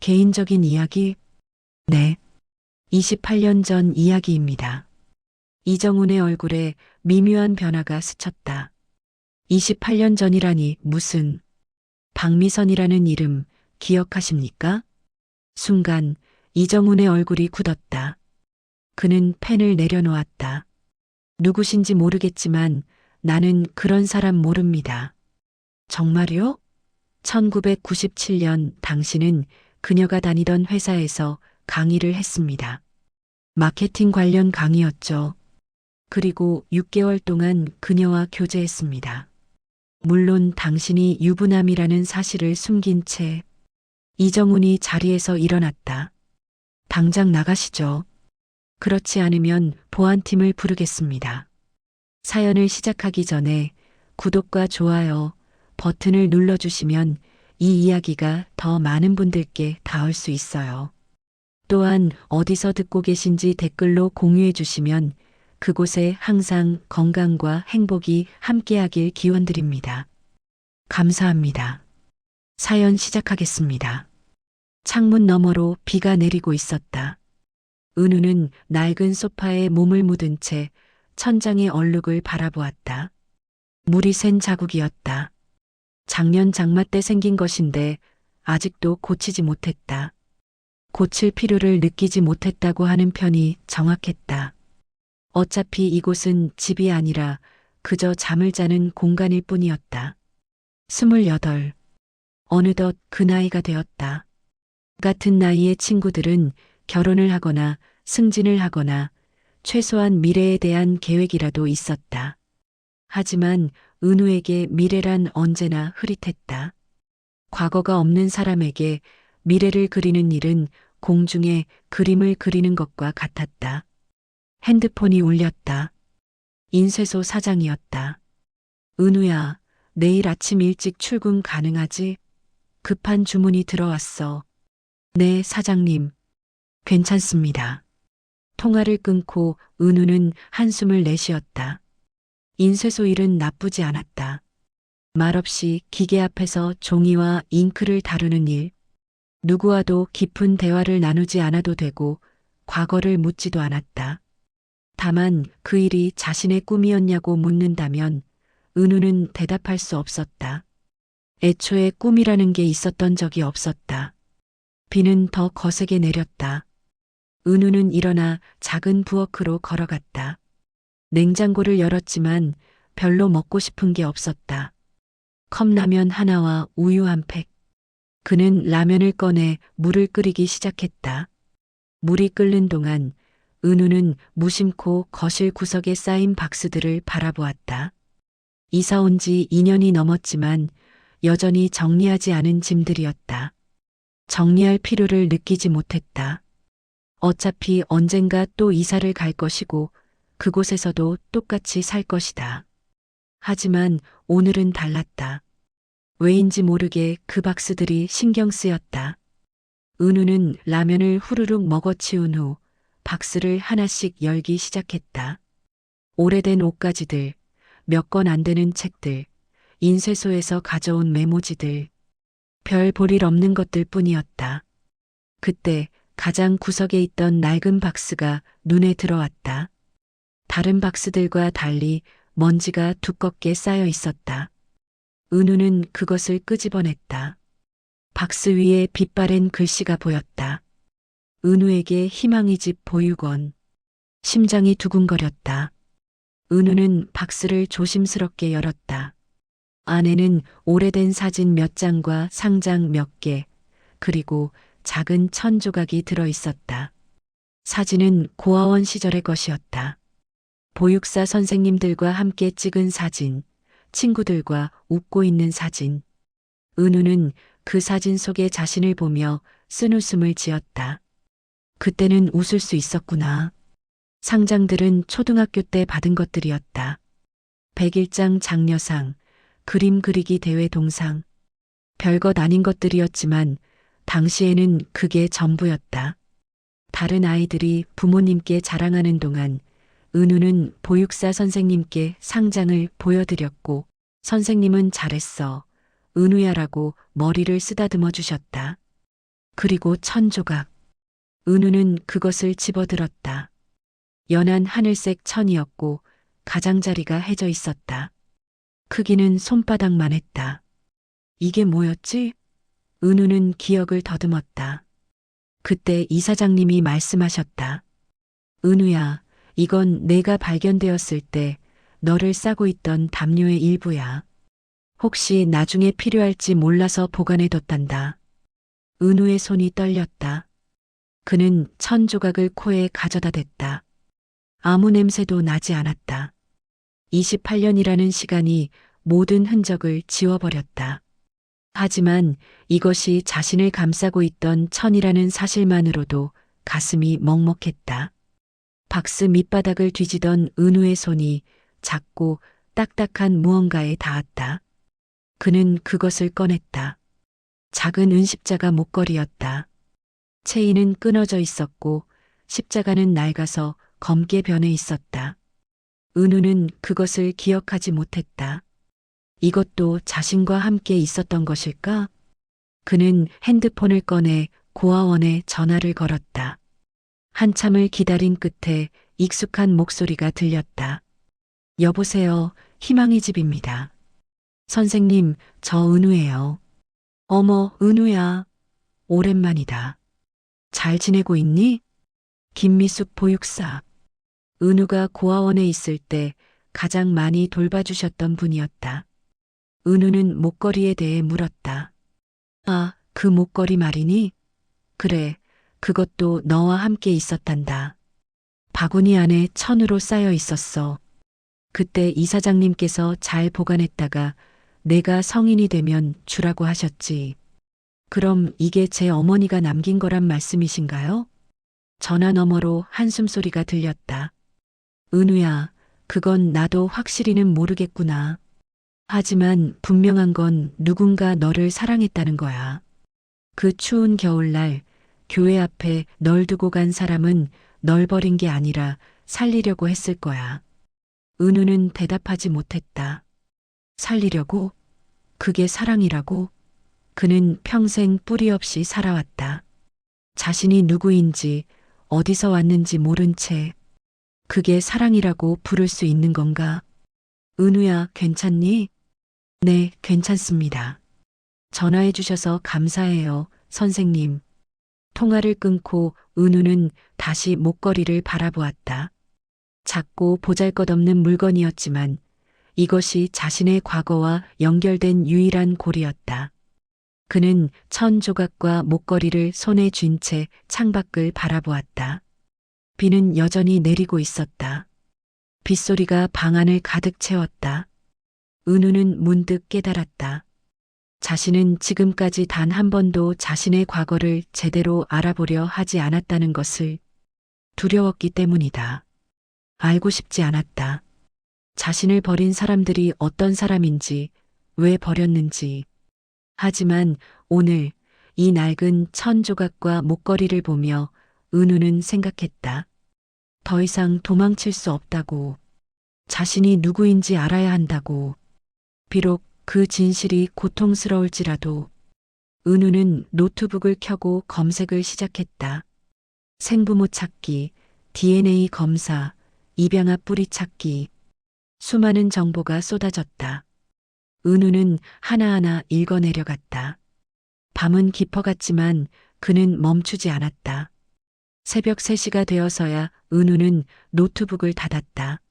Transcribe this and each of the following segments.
개인적인 이야기? 네. 28년 전 이야기입니다. 이정훈의 얼굴에 미묘한 변화가 스쳤다. 28년 전이라니 무슨, 박미선이라는 이름 기억하십니까? 순간 이정훈의 얼굴이 굳었다. 그는 펜을 내려놓았다. 누구신지 모르겠지만 나는 그런 사람 모릅니다. 정말요? 1997년 당신은 그녀가 다니던 회사에서 강의를 했습니다. 마케팅 관련 강의였죠. 그리고 6개월 동안 그녀와 교제했습니다. 물론 당신이 유부남이라는 사실을 숨긴 채 이정훈이 자리에서 일어났다. 당장 나가시죠. 그렇지 않으면 보안팀을 부르겠습니다. 사연을 시작하기 전에 구독과 좋아요 버튼을 눌러주시면 이 이야기가 더 많은 분들께 닿을 수 있어요. 또한 어디서 듣고 계신지 댓글로 공유해 주시면 그곳에 항상 건강과 행복이 함께하길 기원드립니다. 감사합니다. 사연 시작하겠습니다. 창문 너머로 비가 내리고 있었다. 은우는 낡은 소파에 몸을 묻은 채 천장의 얼룩을 바라보았다. 물이 샌 자국이었다. 작년 장마 때 생긴 것인데 아직도 고치지 못했다. 고칠 필요를 느끼지 못했다고 하는 편이 정확했다. 어차피 이곳은 집이 아니라 그저 잠을 자는 공간일 뿐이었다. 28. 어느덧 그 나이가 되었다. 같은 나이의 친구들은 결혼을 하거나 승진을 하거나 최소한 미래에 대한 계획이라도 있었다. 하지만 은우에게 미래란 언제나 흐릿했다. 과거가 없는 사람에게 미래를 그리는 일은 공중에 그림을 그리는 것과 같았다. 핸드폰이 울렸다. 인쇄소 사장이었다. 은우야, 내일 아침 일찍 출근 가능하지? 급한 주문이 들어왔어. 네, 사장님. 괜찮습니다. 통화를 끊고 은우는 한숨을 내쉬었다. 인쇄소 일은 나쁘지 않았다. 말없이 기계 앞에서 종이와 잉크를 다루는 일, 누구와도 깊은 대화를 나누지 않아도 되고 과거를 묻지도 않았다. 다만 그 일이 자신의 꿈이었냐고 묻는다면 은우는 대답할 수 없었다. 애초에 꿈이라는 게 있었던 적이 없었다. 비는 더 거세게 내렸다. 은우는 일어나 작은 부엌으로 걸어갔다. 냉장고를 열었지만 별로 먹고 싶은 게 없었다. 컵라면 하나와 우유 한 팩. 그는 라면을 꺼내 물을 끓이기 시작했다. 물이 끓는 동안 은우는 무심코 거실 구석에 쌓인 박스들을 바라보았다. 이사 온 지 2년이 넘었지만 여전히 정리하지 않은 짐들이었다. 정리할 필요를 느끼지 못했다. 어차피 언젠가 또 이사를 갈 것이고 그곳에서도 똑같이 살 것이다. 하지만 오늘은 달랐다. 왜인지 모르게 그 박스들이 신경 쓰였다. 은우는 라면을 후루룩 먹어치운 후 박스를 하나씩 열기 시작했다. 오래된 옷가지들, 몇 권 안 되는 책들, 인쇄소에서 가져온 메모지들, 별 볼 일 없는 것들 뿐이었다. 그때 가장 구석에 있던 낡은 박스가 눈에 들어왔다. 다른 박스들과 달리 먼지가 두껍게 쌓여 있었다. 은우는 그것을 끄집어냈다. 박스 위에 빛바랜 글씨가 보였다. 은우에게 희망의 집 보육원. 심장이 두근거렸다. 은우는 박스를 조심스럽게 열었다. 안에는 오래된 사진 몇 장과 상장 몇 개, 그리고 작은 천 조각이 들어 있었다. 사진은 고아원 시절의 것이었다. 보육사 선생님들과 함께 찍은 사진, 친구들과 웃고 있는 사진. 은우는 그 사진 속의 자신을 보며 쓴웃음을 지었다. 그때는 웃을 수 있었구나. 상장들은 초등학교 때 받은 것들이었다. 백일장 장려상, 그림 그리기 대회 동상. 별것 아닌 것들이었지만 당시에는 그게 전부였다. 다른 아이들이 부모님께 자랑하는 동안 은우는 보육사 선생님께 상장을 보여드렸고 선생님은 잘했어. 은우야라고 머리를 쓰다듬어 주셨다. 그리고 1,000조각. 은우는 그것을 집어들었다. 연한 하늘색 천이었고 가장자리가 해져 있었다. 크기는 손바닥만 했다. 이게 뭐였지? 은우는 기억을 더듬었다. 그때 이사장님이 말씀하셨다. 은우야, 이건 내가 발견되었을 때 너를 싸고 있던 담요의 일부야. 혹시 나중에 필요할지 몰라서 보관해뒀단다. 은우의 손이 떨렸다. 그는 1,000조각을 코에 가져다 댔다. 아무 냄새도 나지 않았다. 28년이라는 시간이 모든 흔적을 지워버렸다. 하지만 이것이 자신을 감싸고 있던 천이라는 사실만으로도 가슴이 먹먹했다. 박스 밑바닥을 뒤지던 은우의 손이 작고 딱딱한 무언가에 닿았다. 그는 그것을 꺼냈다. 작은 은십자가 목걸이였다. 체인은 끊어져 있었고 십자가는 낡아서 검게 변해 있었다. 은우는 그것을 기억하지 못했다. 이것도 자신과 함께 있었던 것일까? 그는 핸드폰을 꺼내 고아원에 전화를 걸었다. 한참을 기다린 끝에 익숙한 목소리가 들렸다. 여보세요, 희망의 집입니다. 선생님, 저 은우예요. 어머, 은우야. 오랜만이다. 잘 지내고 있니? 김미숙 보육사. 은우가 고아원에 있을 때 가장 많이 돌봐주셨던 분이었다. 은우는 목걸이에 대해 물었다. 아, 그 목걸이 말이니? 그래, 그것도 너와 함께 있었단다. 바구니 안에 천으로 쌓여 있었어. 그때 이사장님께서 잘 보관했다가 내가 성인이 되면 주라고 하셨지. 그럼 이게 제 어머니가 남긴 거란 말씀이신가요? 전화 너머로 한숨소리가 들렸다. 은우야, 그건 나도 확실히는 모르겠구나. 하지만 분명한 건 누군가 너를 사랑했다는 거야. 그 추운 겨울날 교회 앞에 널 두고 간 사람은 널 버린 게 아니라 살리려고 했을 거야. 은우는 대답하지 못했다. 살리려고? 그게 사랑이라고? 그는 평생 뿌리 없이 살아왔다. 자신이 누구인지 어디서 왔는지 모른 채 그게 사랑이라고 부를 수 있는 건가? 은우야, 괜찮니? 네, 괜찮습니다. 전화해 주셔서 감사해요, 선생님. 통화를 끊고 은우는 다시 목걸이를 바라보았다. 작고 보잘것없는 물건이었지만 이것이 자신의 과거와 연결된 유일한 고리였다. 그는 1,000조각과 목걸이를 손에 쥔 채 창밖을 바라보았다. 비는 여전히 내리고 있었다. 빗소리가 방 안을 가득 채웠다. 은우는 문득 깨달았다. 자신은 지금까지 단 한 번도 자신의 과거를 제대로 알아보려 하지 않았다는 것을. 두려웠기 때문이다. 알고 싶지 않았다. 자신을 버린 사람들이 어떤 사람인지, 왜 버렸는지. 하지만 오늘 이 낡은 1,000조각과 목걸이를 보며 은우는 생각했다. 더 이상 도망칠 수 없다고. 자신이 누구인지 알아야 한다고. 비록 그 진실이 고통스러울지라도. 은우는 노트북을 켜고 검색을 시작했다. 생부모 찾기, DNA 검사, 입양아 뿌리 찾기. 수많은 정보가 쏟아졌다. 은우는 하나하나 읽어내려갔다. 밤은 깊어갔지만 그는 멈추지 않았다. 새벽 3시가 되어서야 은우는 노트북을 닫았다.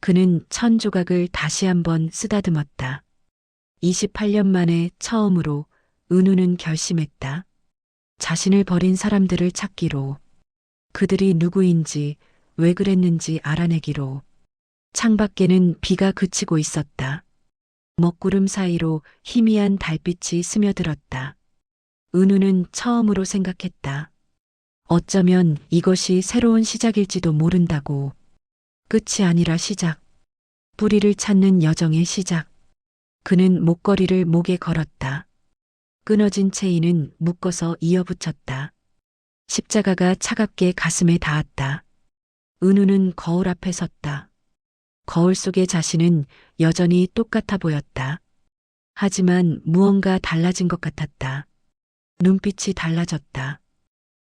그는 1,000조각을 다시 한번 쓰다듬었다. 28년 만에 처음으로 은우는 결심했다. 자신을 버린 사람들을 찾기로. 그들이 누구인지, 왜 그랬는지 알아내기로. 창밖에는 비가 그치고 있었다. 먹구름 사이로 희미한 달빛이 스며들었다. 은우는 처음으로 생각했다. 어쩌면 이것이 새로운 시작일지도 모른다고. 끝이 아니라 시작. 뿌리를 찾는 여정의 시작. 그는 목걸이를 목에 걸었다. 끊어진 체인은 묶어서 이어붙였다. 십자가가 차갑게 가슴에 닿았다. 은우는 거울 앞에 섰다. 거울 속의 자신은 여전히 똑같아 보였다. 하지만 무언가 달라진 것 같았다. 눈빛이 달라졌다.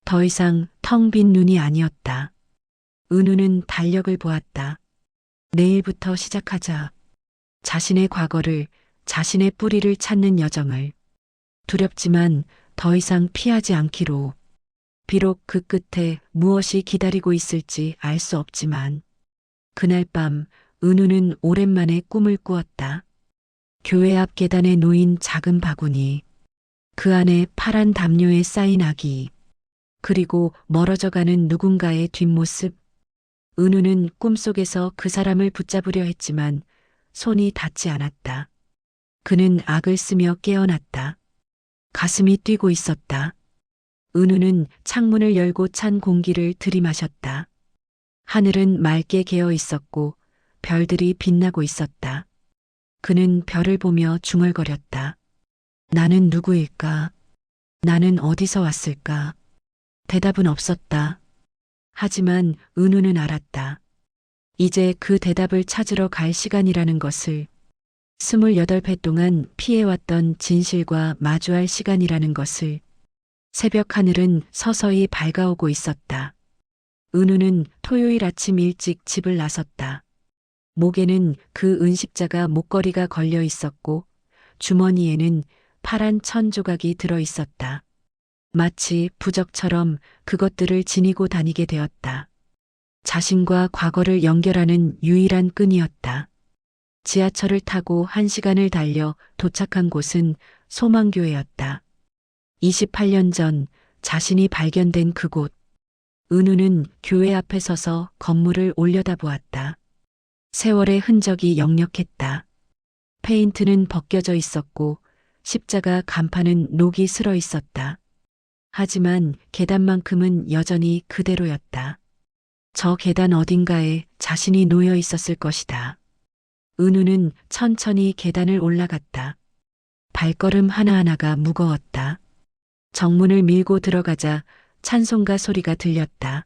더 이상 텅 빈 눈이 아니었다. 은우는 달력을 보았다. 내일부터 시작하자. 자신의 과거를, 자신의 뿌리를 찾는 여정을. 두렵지만 더 이상 피하지 않기로. 비록 그 끝에 무엇이 기다리고 있을지 알 수 없지만 그날 밤 은우는 오랜만에 꿈을 꾸었다. 교회 앞 계단에 놓인 작은 바구니, 그 안에 파란 담요에 쌓인 아기, 그리고 멀어져가는 누군가의 뒷모습. 은우는 꿈속에서 그 사람을 붙잡으려 했지만 손이 닿지 않았다. 그는 악을 쓰며 깨어났다. 가슴이 뛰고 있었다. 은우는 창문을 열고 찬 공기를 들이마셨다. 하늘은 맑게 개어 있었고 별들이 빛나고 있었다. 그는 별을 보며 중얼거렸다. 나는 누구일까? 나는 어디서 왔을까? 대답은 없었다. 하지만 은우는 알았다. 이제 그 대답을 찾으러 갈 시간이라는 것을, 28회 동안 피해왔던 진실과 마주할 시간이라는 것을. 새벽 하늘은 서서히 밝아오고 있었다. 은우는 토요일 아침 일찍 집을 나섰다. 목에는 그 은십자가 목걸이가 걸려 있었고 주머니에는 파란 천 조각이 들어 있었다. 마치 부적처럼 그것들을 지니고 다니게 되었다. 자신과 과거를 연결하는 유일한 끈이었다. 지하철을 타고 1시간을 달려 도착한 곳은 소망교회였다. 28년 전 자신이 발견된 그곳. 은우는 교회 앞에 서서 건물을 올려다보았다. 세월의 흔적이 역력했다. 페인트는 벗겨져 있었고 십자가 간판은 녹이 슬어 있었다. 하지만 계단만큼은 여전히 그대로였다. 저 계단 어딘가에 자신이 놓여 있었을 것이다. 은우는 천천히 계단을 올라갔다. 발걸음 하나하나가 무거웠다. 정문을 밀고 들어가자 찬송가 소리가 들렸다.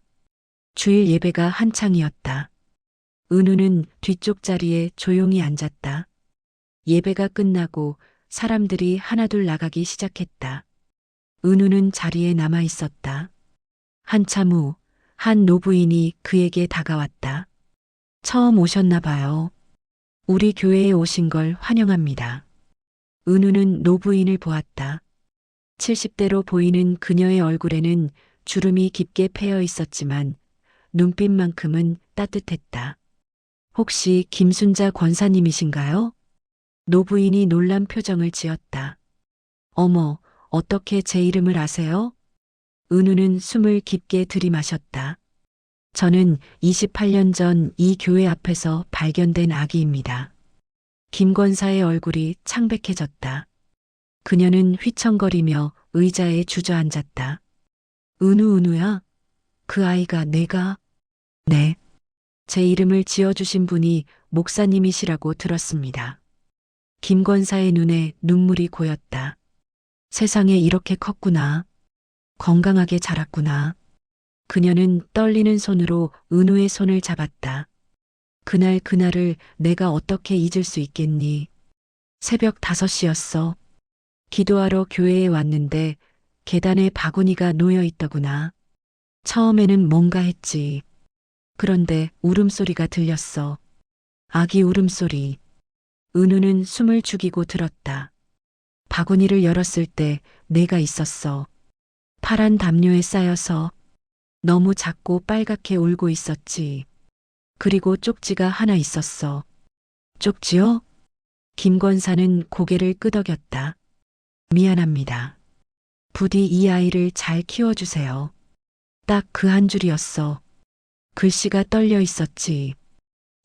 주일 예배가 한창이었다. 은우는 뒤쪽 자리에 조용히 앉았다. 예배가 끝나고 사람들이 하나둘 나가기 시작했다. 은우는 자리에 남아 있었다. 한참 후 한 노부인이 그에게 다가왔다. 처음 오셨나 봐요. 우리 교회에 오신 걸 환영합니다. 은우는 노부인을 보았다. 70대로 보이는 그녀의 얼굴에는 주름이 깊게 패여 있었지만 눈빛만큼은 따뜻했다. 혹시 김순자 권사님이신가요? 노부인이 놀란 표정을 지었다. 어머, 어떻게 제 이름을 아세요? 은우는 숨을 깊게 들이마셨다. 저는 28년 전 이 교회 앞에서 발견된 아기입니다. 김 권사의 얼굴이 창백해졌다. 그녀는 휘청거리며 의자에 주저앉았다. 은우야? 그 아이가 내가? 네. 제 이름을 지어주신 분이 목사님이시라고 들었습니다. 김 권사의 눈에 눈물이 고였다. 세상에 이렇게 컸구나. 건강하게 자랐구나. 그녀는 떨리는 손으로 은우의 손을 잡았다. 그날을 내가 어떻게 잊을 수 있겠니? 새벽 5시였어. 기도하러 교회에 왔는데 계단에 바구니가 놓여 있더구나. 처음에는 뭔가 했지. 그런데 울음소리가 들렸어. 아기 울음소리. 은우는 숨을 죽이고 들었다. 바구니를 열었을 때 내가 있었어. 파란 담요에 쌓여서 너무 작고 빨갛게 울고 있었지. 그리고 쪽지가 하나 있었어. 쪽지요? 김 권사는 고개를 끄덕였다. 미안합니다. 부디 이 아이를 잘 키워주세요. 딱 그 한 줄이었어. 글씨가 떨려 있었지.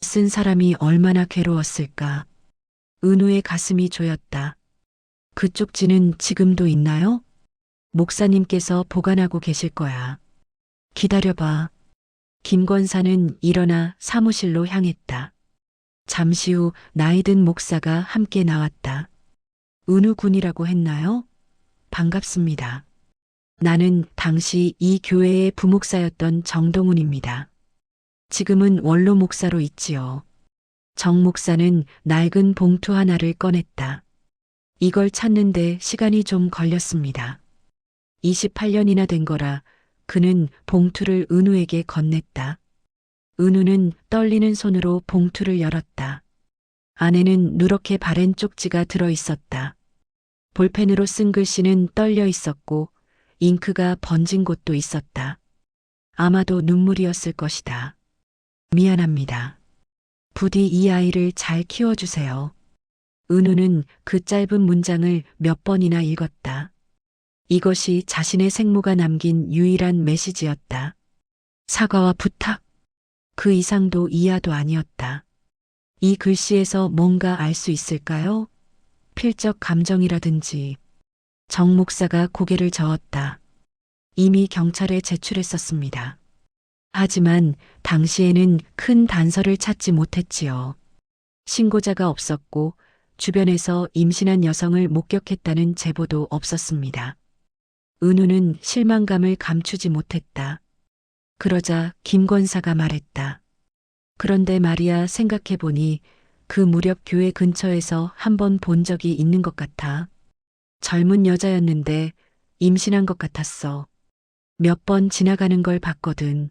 쓴 사람이 얼마나 괴로웠을까. 은우의 가슴이 조였다. 그 쪽지는 지금도 있나요? 목사님께서 보관하고 계실 거야. 기다려봐. 김 권사는 일어나 사무실로 향했다. 잠시 후 나이든 목사가 함께 나왔다. 은우 군이라고 했나요? 반갑습니다. 나는 당시 이 교회의 부목사였던 정동훈입니다. 지금은 원로 목사로 있지요. 정 목사는 낡은 봉투 하나를 꺼냈다. 이걸 찾는데 시간이 좀 걸렸습니다. 28년이나 된 거라 그는 봉투를 은우에게 건넸다. 은우는 떨리는 손으로 봉투를 열었다. 안에는 누렇게 바랜 쪽지가 들어 있었다. 볼펜으로 쓴 글씨는 떨려 있었고 잉크가 번진 곳도 있었다. 아마도 눈물이었을 것이다. 미안합니다. 부디 이 아이를 잘 키워주세요. 은우는 그 짧은 문장을 몇 번이나 읽었다. 이것이 자신의 생모가 남긴 유일한 메시지였다. 사과와 부탁. 그 이상도 이하도 아니었다. 이 글씨에서 뭔가 알 수 있을까요? 필적 감정이라든지. 정 목사가 고개를 저었다. 이미 경찰에 제출했었습니다. 하지만 당시에는 큰 단서를 찾지 못했지요. 신고자가 없었고 주변에서 임신한 여성을 목격했다는 제보도 없었습니다. 은우는 실망감을 감추지 못했다. 그러자 김 권사가 말했다. 그런데 말이야 생각해보니 그 무렵 교회 근처에서 한 번 본 적이 있는 것 같아. 젊은 여자였는데 임신한 것 같았어. 몇 번 지나가는 걸 봤거든.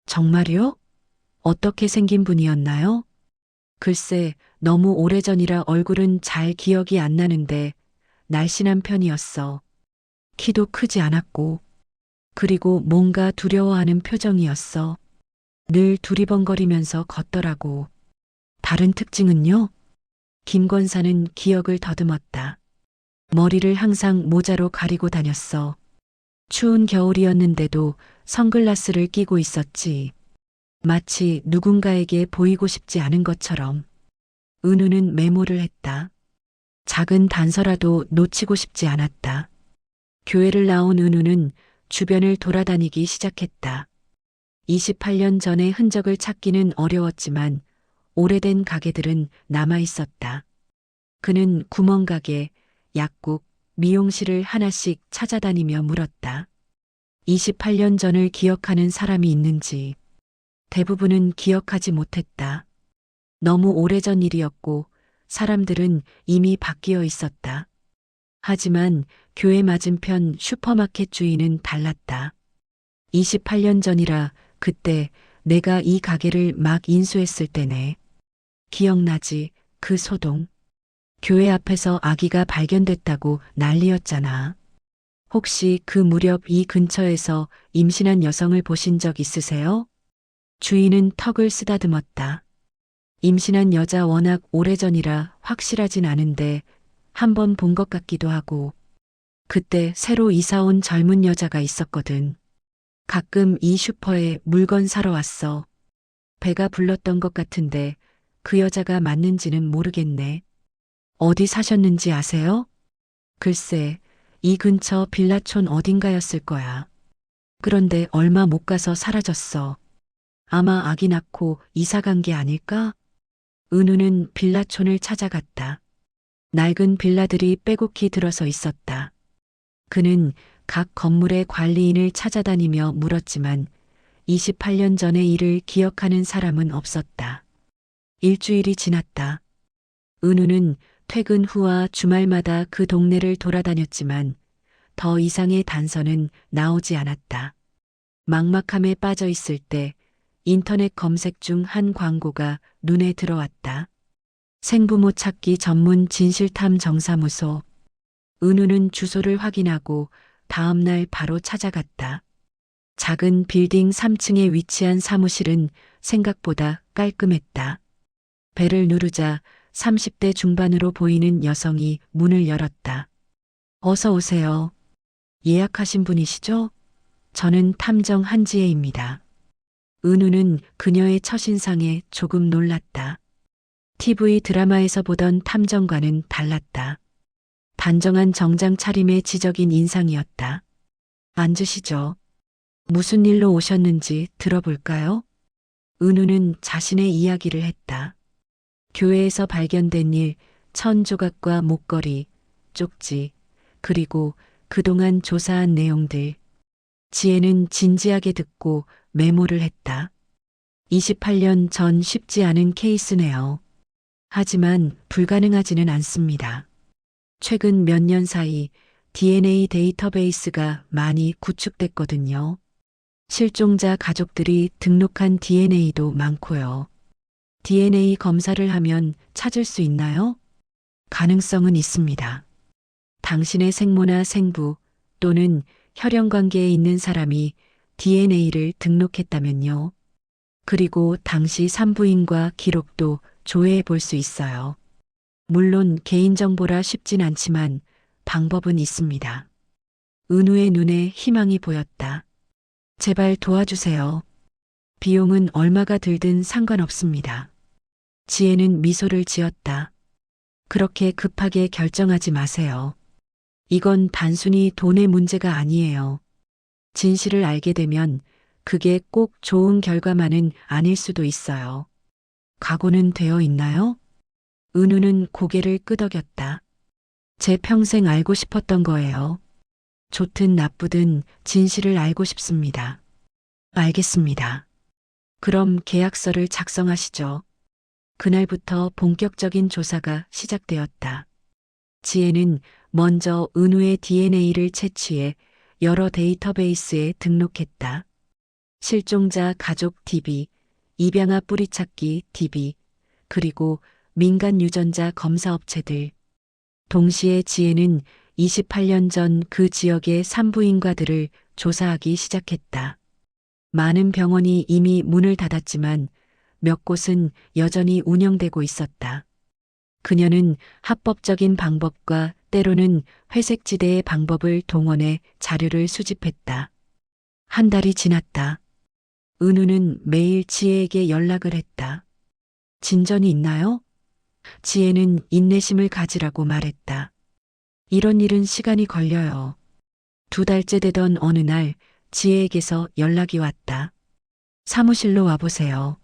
정말요? 어떻게 생긴 분이었나요? 글쎄, 너무 오래전이라 얼굴은 잘 기억이 안 나는데 날씬한 편이었어. 키도 크지 않았고, 그리고 뭔가 두려워하는 표정이었어. 늘 두리번거리면서 걷더라고. 다른 특징은요? 김 권사는 기억을 더듬었다. 머리를 항상 모자로 가리고 다녔어. 추운 겨울이었는데도 선글라스를 끼고 있었지. 마치 누군가에게 보이고 싶지 않은 것처럼. 은우는 메모를 했다. 작은 단서라도 놓치고 싶지 않았다. 교회를 나온 은우는 주변을 돌아다니기 시작했다. 28년 전의 흔적을 찾기는 어려웠지만 오래된 가게들은 남아 있었다. 그는 구멍가게, 약국, 미용실을 하나씩 찾아다니며 물었다. 28년 전을 기억하는 사람이 있는지. 대부분은 기억하지 못했다. 너무 오래전 일이었고 사람들은 이미 바뀌어 있었다. 하지만 교회 맞은편 슈퍼마켓 주인은 달랐다. 28년 전이라 그때 내가 이 가게를 막 인수했을 때네. 기억나지? 그 소동. 교회 앞에서 아기가 발견됐다고 난리였잖아. 혹시 그 무렵 이 근처에서 임신한 여성을 보신 적 있으세요? 주인은 턱을 쓰다듬었다. 임신한 여자 워낙 오래전이라 확실하진 않은데 한 번 본 것 같기도 하고 그때 새로 이사 온 젊은 여자가 있었거든. 가끔 이 슈퍼에 물건 사러 왔어. 배가 불렀던 것 같은데 그 여자가 맞는지는 모르겠네. 어디 사셨는지 아세요? 글쎄, 이 근처 빌라촌 어딘가였을 거야. 그런데 얼마 못 가서 사라졌어. 아마 아기 낳고 이사 간 게 아닐까? 은우는 빌라촌을 찾아갔다. 낡은 빌라들이 빼곡히 들어서 있었다. 그는 각 건물의 관리인을 찾아다니며 물었지만 28년 전의 일을 기억하는 사람은 없었다. 일주일이 지났다. 은우는 퇴근 후와 주말마다 그 동네를 돌아다녔지만 더 이상의 단서는 나오지 않았다. 막막함에 빠져 있을 때 인터넷 검색 중 한 광고가 눈에 들어왔다. 생부모 찾기 전문 진실탐 정사무소. 은우는 주소를 확인하고 다음 날 바로 찾아갔다. 작은 빌딩 3층에 위치한 사무실은 생각보다 깔끔했다. 벨을 누르자 30대 중반으로 보이는 여성이 문을 열었다. 어서 오세요. 예약하신 분이시죠? 저는 탐정 한지혜입니다. 은우는 그녀의 첫인상에 조금 놀랐다. TV 드라마에서 보던 탐정과는 달랐다. 단정한 정장 차림의 지적인 인상이었다. 앉으시죠. 무슨 일로 오셨는지 들어볼까요? 은우는 자신의 이야기를 했다. 교회에서 발견된 일, 천조각과 목걸이, 쪽지, 그리고 그동안 조사한 내용들. 지혜는 진지하게 듣고 메모를 했다. 28년 전 쉽지 않은 케이스네요. 하지만 불가능하지는 않습니다. 최근 몇 년 사이 DNA 데이터베이스가 많이 구축됐거든요. 실종자 가족들이 등록한 DNA도 많고요. DNA 검사를 하면 찾을 수 있나요? 가능성은 있습니다. 당신의 생모나 생부 또는 혈연 관계에 있는 사람이 DNA를 등록했다면요. 그리고 당시 산부인과 기록도 조회해 볼 수 있어요. 물론 개인정보라 쉽진 않지만 방법은 있습니다. 은우의 눈에 희망이 보였다. 제발 도와주세요. 비용은 얼마가 들든 상관없습니다. 지혜는 미소를 지었다. 그렇게 급하게 결정하지 마세요. 이건 단순히 돈의 문제가 아니에요. 진실을 알게 되면 그게 꼭 좋은 결과만은 아닐 수도 있어요. 각오는 되어 있나요? 은우는 고개를 끄덕였다. 제 평생 알고 싶었던 거예요. 좋든 나쁘든 진실을 알고 싶습니다. 알겠습니다. 그럼 계약서를 작성하시죠. 그날부터 본격적인 조사가 시작되었다. 지혜는 먼저 은우의 DNA를 채취해 여러 데이터베이스에 등록했다. 실종자 가족 DB, 입양아 뿌리찾기 DB, 그리고 민간 유전자 검사 업체들. 동시에 지혜는 28년 전 그 지역의 산부인과들을 조사하기 시작했다. 많은 병원이 이미 문을 닫았지만 몇 곳은 여전히 운영되고 있었다. 그녀는 합법적인 방법과 때로는 회색지대의 방법을 동원해 자료를 수집했다. 한 달이 지났다. 은우는 매일 지혜에게 연락을 했다. 진전이 있나요? 지혜는 인내심을 가지라고 말했다. 이런 일은 시간이 걸려요. 2달째 되던 어느 날 지혜에게서 연락이 왔다. 사무실로 와보세요.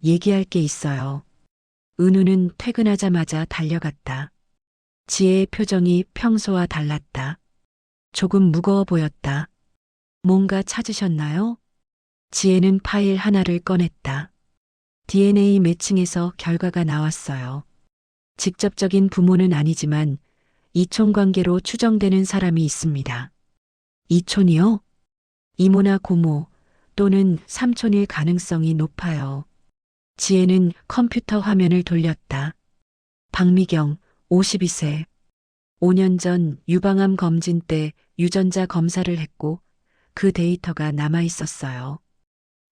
얘기할 게 있어요. 은우는 퇴근하자마자 달려갔다. 지혜의 표정이 평소와 달랐다. 조금 무거워 보였다. 뭔가 찾으셨나요? 지혜는 파일 하나를 꺼냈다. DNA 매칭에서 결과가 나왔어요. 직접적인 부모는 아니지만 이촌 관계로 추정되는 사람이 있습니다. 이촌이요? 이모나 고모 또는 삼촌일 가능성이 높아요. 지혜는 컴퓨터 화면을 돌렸다. 박미경, 52세. 5년 전 유방암 검진 때 유전자 검사를 했고 그 데이터가 남아 있었어요.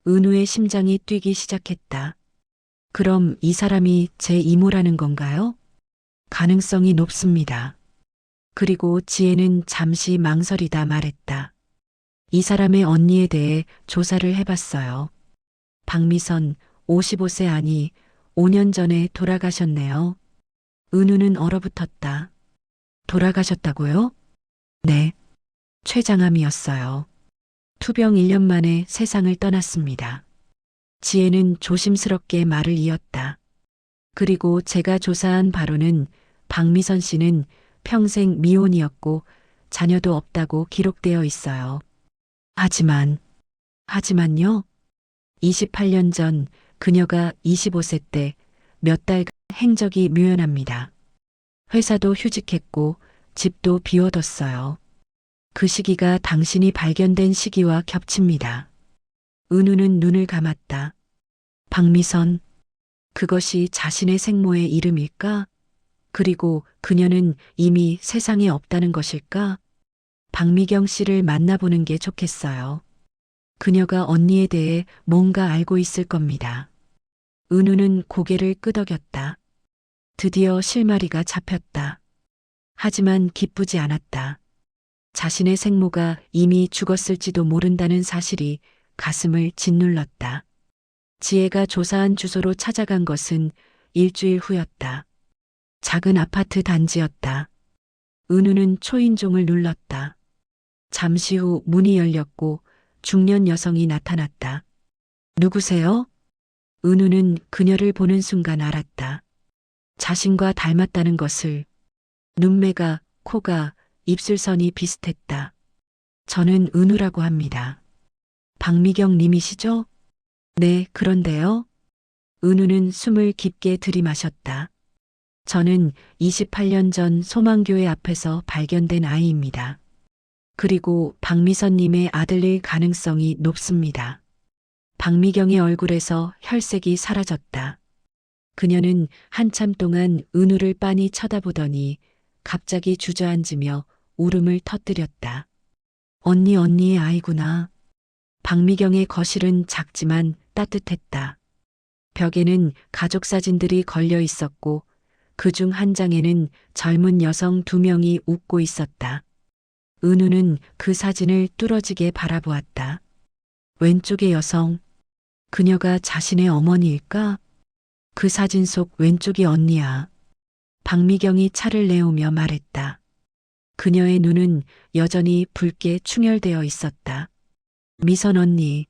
은우의 심장이 뛰기 시작했다. 그럼 이 사람이 제 이모라는 건가요? 가능성이 높습니다. 그리고 지혜는 잠시 망설이다 말했다. 이 사람의 언니에 대해 조사를 해봤어요. 박미선, 55세 아니, 5년 전에 돌아가셨네요. 은우는 얼어붙었다. 돌아가셨다고요? 네. 췌장암이었어요. 투병 1년 만에 세상을 떠났습니다. 지혜는 조심스럽게 말을 이었다. 그리고 제가 조사한 바로는 박미선 씨는 평생 미혼이었고 자녀도 없다고 기록되어 있어요. 하지만요? 28년 전 그녀가 25세 때 몇 달간 행적이 묘연합니다. 회사도 휴직했고 집도 비워뒀어요. 그 시기가 당신이 발견된 시기와 겹칩니다. 은우는 눈을 감았다. 박미선, 그것이 자신의 생모의 이름일까? 그리고 그녀는 이미 세상에 없다는 것일까? 박미경 씨를 만나보는 게 좋겠어요. 그녀가 언니에 대해 뭔가 알고 있을 겁니다. 은우는 고개를 끄덕였다. 드디어 실마리가 잡혔다. 하지만 기쁘지 않았다. 자신의 생모가 이미 죽었을지도 모른다는 사실이 가슴을 짓눌렀다. 지혜가 조사한 주소로 찾아간 것은 일주일 후였다. 작은 아파트 단지였다. 은우는 초인종을 눌렀다. 잠시 후 문이 열렸고 중년 여성이 나타났다. 누구세요? 은우는 그녀를 보는 순간 알았다. 자신과 닮았다는 것을. 눈매가, 코가, 입술선이 비슷했다. 저는 은우라고 합니다. 박미경 님이시죠? 네, 그런데요. 은우는 숨을 깊게 들이마셨다. 저는 28년 전 소망교회 앞에서 발견된 아이입니다. 그리고 박미선님의 아들일 가능성이 높습니다. 박미경의 얼굴에서 혈색이 사라졌다. 그녀는 한참 동안 은우를 빤히 쳐다보더니 갑자기 주저앉으며 울음을 터뜨렸다. 언니의 아이구나. 박미경의 거실은 작지만 따뜻했다. 벽에는 가족 사진들이 걸려 있었고 그중 한 장에는 젊은 여성 2명이 웃고 있었다. 은우는 그 사진을 뚫어지게 바라보았다. 왼쪽의 여성, 그녀가 자신의 어머니일까? 그 사진 속 왼쪽이 언니야. 박미경이 차를 내오며 말했다. 그녀의 눈은 여전히 붉게 충혈되어 있었다. 미선 언니,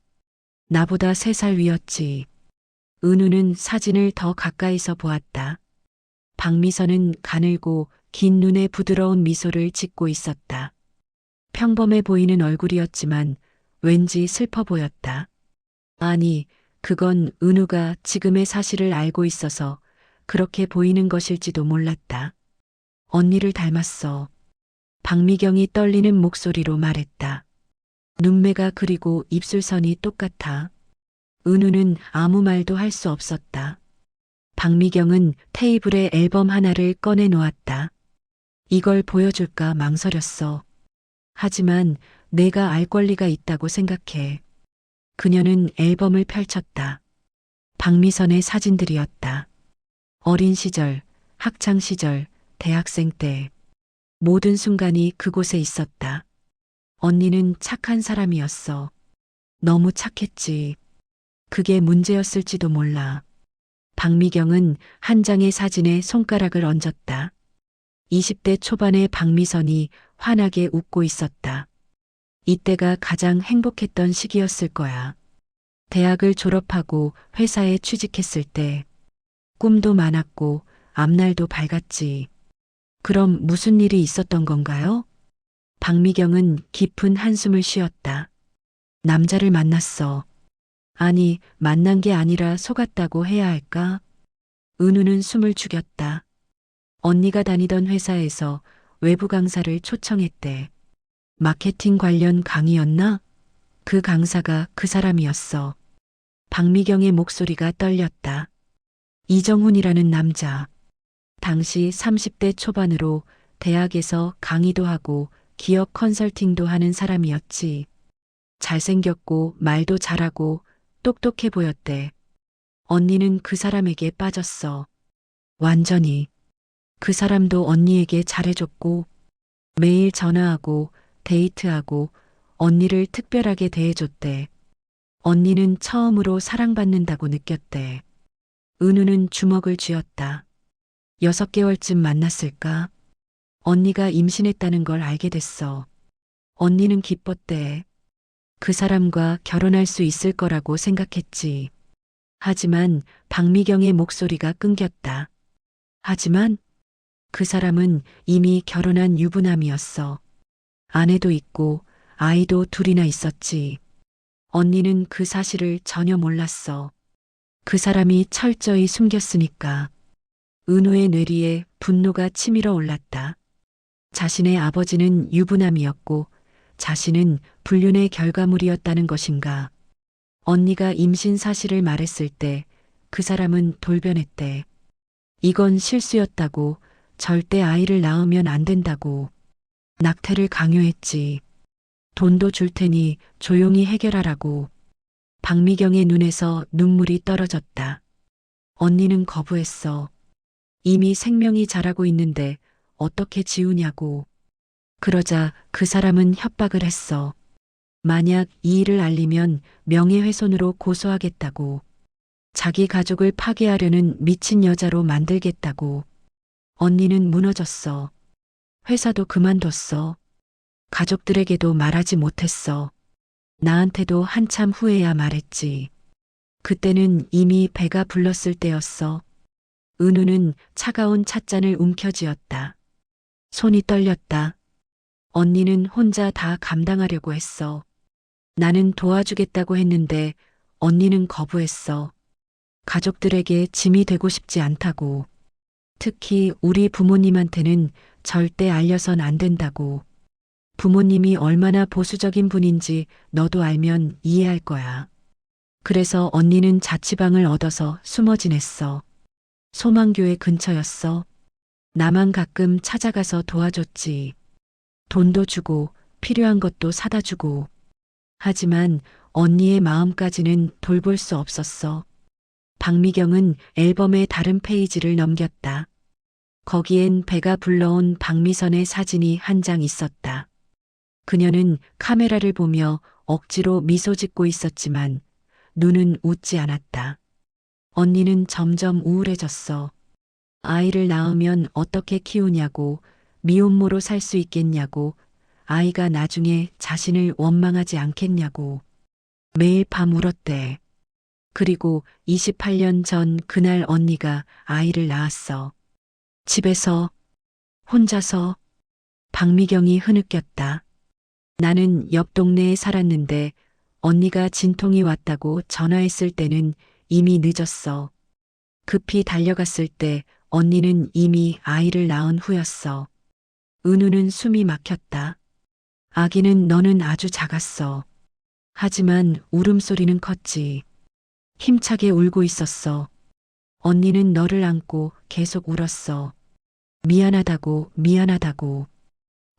나보다 3살 위였지. 은우는 사진을 더 가까이서 보았다. 박미선은 가늘고 긴 눈에 부드러운 미소를 짓고 있었다. 평범해 보이는 얼굴이었지만 왠지 슬퍼 보였다. 아니, 그건 은우가 지금의 사실을 알고 있어서 그렇게 보이는 것일지도 몰랐다. 언니를 닮았어. 박미경이 떨리는 목소리로 말했다. 눈매가 그리고 입술선이 똑같아. 은우는 아무 말도 할 수 없었다. 박미경은 테이블에 앨범 하나를 꺼내 놓았다. 이걸 보여줄까 망설였어. 하지만 내가 알 권리가 있다고 생각해. 그녀는 앨범을 펼쳤다. 박미선의 사진들이었다. 어린 시절, 학창 시절, 대학생 때 모든 순간이 그곳에 있었다. 언니는 착한 사람이었어. 너무 착했지. 그게 문제였을지도 몰라. 박미경은 한 장의 사진에 손가락을 얹었다. 20대 초반의 박미선이 환하게 웃고 있었다. 이때가 가장 행복했던 시기였을 거야. 대학을 졸업하고 회사에 취직했을 때 꿈도 많았고 앞날도 밝았지. 그럼 무슨 일이 있었던 건가요? 박미경은 깊은 한숨을 쉬었다. 남자를 만났어. 아니, 만난 게 아니라 속았다고 해야 할까? 은우는 숨을 죽였다. 언니가 다니던 회사에서 외부 강사를 초청했대. 마케팅 관련 강의였나? 그 강사가 그 사람이었어. 박미경의 목소리가 떨렸다. 이정훈이라는 남자. 당시 30대 초반으로 대학에서 강의도 하고 기업 컨설팅도 하는 사람이었지. 잘생겼고 말도 잘하고 똑똑해 보였대. 언니는 그 사람에게 빠졌어. 완전히. 그 사람도 언니에게 잘해줬고 매일 전화하고 데이트하고 언니를 특별하게 대해줬대. 언니는 처음으로 사랑받는다고 느꼈대. 은우는 주먹을 쥐었다. 6개월쯤 만났을까? 언니가 임신했다는 걸 알게 됐어. 언니는 기뻤대. 그 사람과 결혼할 수 있을 거라고 생각했지. 하지만 박미경의 목소리가 끊겼다. 하지만 그 사람은 이미 결혼한 유부남이었어. 아내도 있고 아이도 2이나 있었지. 언니는 그 사실을 전혀 몰랐어. 그 사람이 철저히 숨겼으니까. 은우의 뇌리에 분노가 치밀어 올랐다. 자신의 아버지는 유부남이었고 자신은 불륜의 결과물이었다는 것인가. 언니가 임신 사실을 말했을 때 그 사람은 돌변했대. 이건 실수였다고, 절대 아이를 낳으면 안 된다고. 낙태를 강요했지. 돈도 줄 테니 조용히 해결하라고. 박미경의 눈에서 눈물이 떨어졌다. 언니는 거부했어. 이미 생명이 자라고 있는데 어떻게 지우냐고. 그러자 그 사람은 협박을 했어. 만약 이 일을 알리면 명예훼손으로 고소하겠다고. 자기 가족을 파괴하려는 미친 여자로 만들겠다고. 언니는 무너졌어. 회사도 그만뒀어. 가족들에게도 말하지 못했어. 나한테도 한참 후에야 말했지. 그때는 이미 배가 불렀을 때였어. 은우는 차가운 찻잔을 움켜쥐었다. 손이 떨렸다. 언니는 혼자 다 감당하려고 했어. 나는 도와주겠다고 했는데 언니는 거부했어. 가족들에게 짐이 되고 싶지 않다고. 특히 우리 부모님한테는 절대 알려선 안 된다고. 부모님이 얼마나 보수적인 분인지 너도 알면 이해할 거야. 그래서 언니는 자취방을 얻어서 숨어 지냈어. 소망교회 근처였어. 나만 가끔 찾아가서 도와줬지. 돈도 주고 필요한 것도 사다 주고. 하지만 언니의 마음까지는 돌볼 수 없었어. 박미경은 앨범의 다른 페이지를 넘겼다. 거기엔 배가 불러온 박미선의 사진이 한 장 있었다. 그녀는 카메라를 보며 억지로 미소 짓고 있었지만 눈은 웃지 않았다. 언니는 점점 우울해졌어. 아이를 낳으면 어떻게 키우냐고, 미혼모로 살 수 있겠냐고, 아이가 나중에 자신을 원망하지 않겠냐고. 매일 밤 울었대. 그리고 28년 전 그날 언니가 아이를 낳았어. 집에서, 혼자서. 박미경이 흐느꼈다. 나는 옆 동네에 살았는데 언니가 진통이 왔다고 전화했을 때는 이미 늦었어. 급히 달려갔을 때 언니는 이미 아이를 낳은 후였어. 은우는 숨이 막혔다. 아기는 너는 아주 작았어. 하지만 울음소리는 컸지. 힘차게 울고 있었어. 언니는 너를 안고 계속 울었어. 미안하다고, 미안하다고.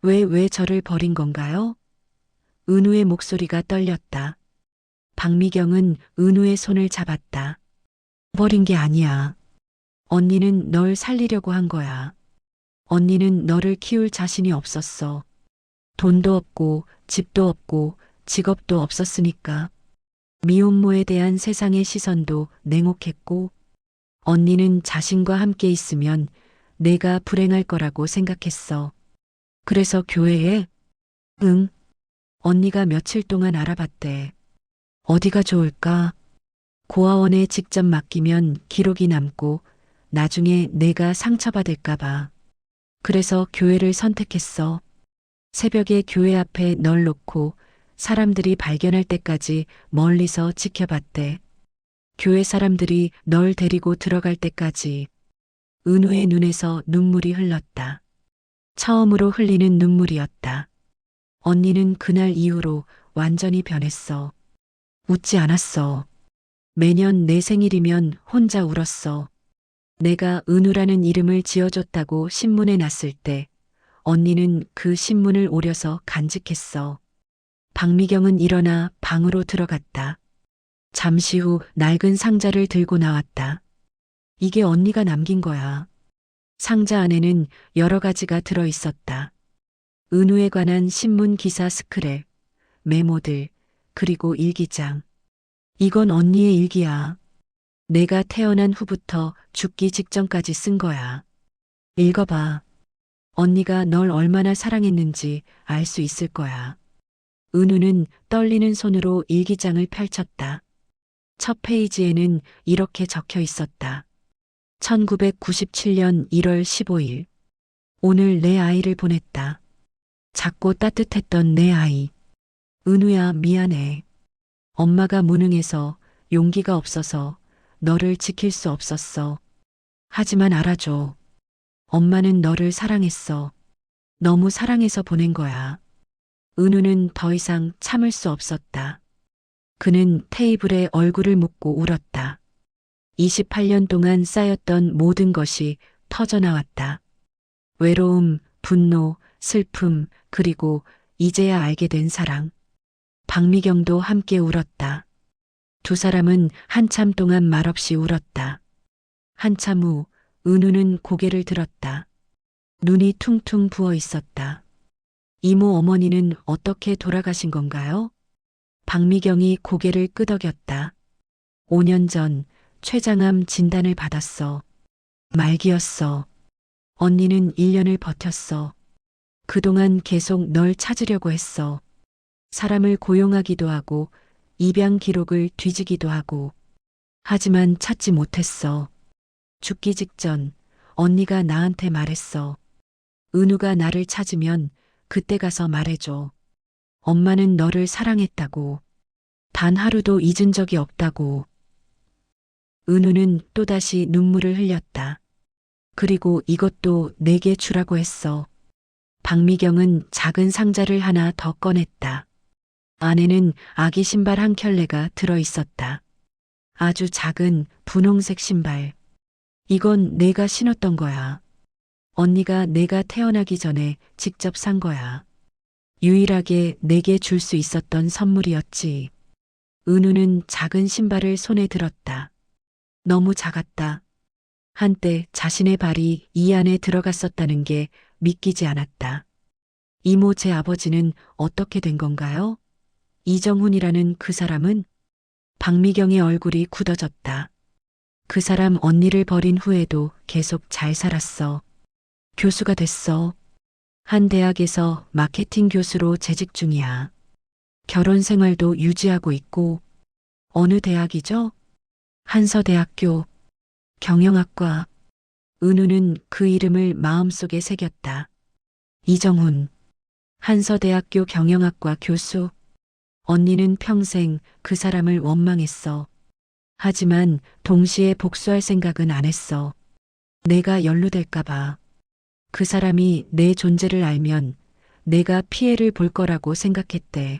왜 저를 버린 건가요? 은우의 목소리가 떨렸다. 박미경은 은우의 손을 잡았다. 버린 게 아니야. 언니는 널 살리려고 한 거야. 언니는 너를 키울 자신이 없었어. 돈도 없고 집도 없고 직업도 없었으니까. 미혼모에 대한 세상의 시선도 냉혹했고 언니는 자신과 함께 있으면 내가 불행할 거라고 생각했어. 그래서 교회에? 응. 언니가 며칠 동안 알아봤대. 어디가 좋을까? 고아원에 직접 맡기면 기록이 남고 나중에 내가 상처받을까 봐. 그래서 교회를 선택했어. 새벽에 교회 앞에 널 놓고 사람들이 발견할 때까지 멀리서 지켜봤대. 교회 사람들이 널 데리고 들어갈 때까지. 은우의 눈에서 눈물이 흘렀다. 처음으로 흘리는 눈물이었다. 언니는 그날 이후로 완전히 변했어. 웃지 않았어. 매년 내 생일이면 혼자 울었어. 내가 은우라는 이름을 지어줬다고 신문에 났을 때 언니는 그 신문을 오려서 간직했어. 박미경은 일어나 방으로 들어갔다. 잠시 후 낡은 상자를 들고 나왔다. 이게 언니가 남긴 거야. 상자 안에는 여러 가지가 들어 있었다. 은우에 관한 신문 기사 스크랩, 메모들, 그리고 일기장. 이건 언니의 일기야. 내가 태어난 후부터 죽기 직전까지 쓴 거야. 읽어봐. 언니가 널 얼마나 사랑했는지 알 수 있을 거야. 은우는 떨리는 손으로 일기장을 펼쳤다. 첫 페이지에는 이렇게 적혀 있었다. 1997년 1월 15일. 오늘 내 아이를 보냈다. 작고 따뜻했던 내 아이. 은우야, 미안해. 엄마가 무능해서 용기가 없어서 너를 지킬 수 없었어. 하지만 알아줘. 엄마는 너를 사랑했어. 너무 사랑해서 보낸 거야. 은우는 더 이상 참을 수 없었다. 그는 테이블에 얼굴을 묻고 울었다. 28년 동안 쌓였던 모든 것이 터져나왔다. 외로움, 분노, 슬픔, 그리고 이제야 알게 된 사랑. 박미경도 함께 울었다. 두 사람은 한참 동안 말없이 울었다. 한참 후 은우는 고개를 들었다. 눈이 퉁퉁 부어 있었다. 이모 어머니는 어떻게 돌아가신 건가요? 박미경이 고개를 끄덕였다. 5년 전 췌장암 진단을 받았어. 말기였어. 언니는 1년을 버텼어. 그동안 계속 널 찾으려고 했어. 사람을 고용하기도 하고 입양 기록을 뒤지기도 하고. 하지만 찾지 못했어. 죽기 직전 언니가 나한테 말했어. 은우가 나를 찾으면 그때 가서 말해줘. 엄마는 너를 사랑했다고. 단 하루도 잊은 적이 없다고. 은우는 또다시 눈물을 흘렸다. 그리고 이것도 내게 주라고 했어. 박미경은 작은 상자를 하나 더 꺼냈다. 안에는 아기 신발 한 켤레가 들어 있었다. 아주 작은 분홍색 신발. 이건 내가 신었던 거야. 언니가 내가 태어나기 전에 직접 산 거야. 유일하게 내게 줄 수 있었던 선물이었지. 은우는 작은 신발을 손에 들었다. 너무 작았다. 한때 자신의 발이 이 안에 들어갔었다는 게 믿기지 않았다. 이모, 제 아버지는 어떻게 된 건가요? 이정훈이라는 그 사람은? 박미경의 얼굴이 굳어졌다. 그 사람 언니를 버린 후에도 계속 잘 살았어. 교수가 됐어. 한 대학에서 마케팅 교수로 재직 중이야. 결혼 생활도 유지하고 있고. 어느 대학이죠? 한서대학교 경영학과. 은우는 그 이름을 마음속에 새겼다. 이정훈, 한서대학교 경영학과 교수. 언니는 평생 그 사람을 원망했어. 하지만 동시에 복수할 생각은 안 했어. 내가 연루될까봐. 그 사람이 내 존재를 알면 내가 피해를 볼 거라고 생각했대.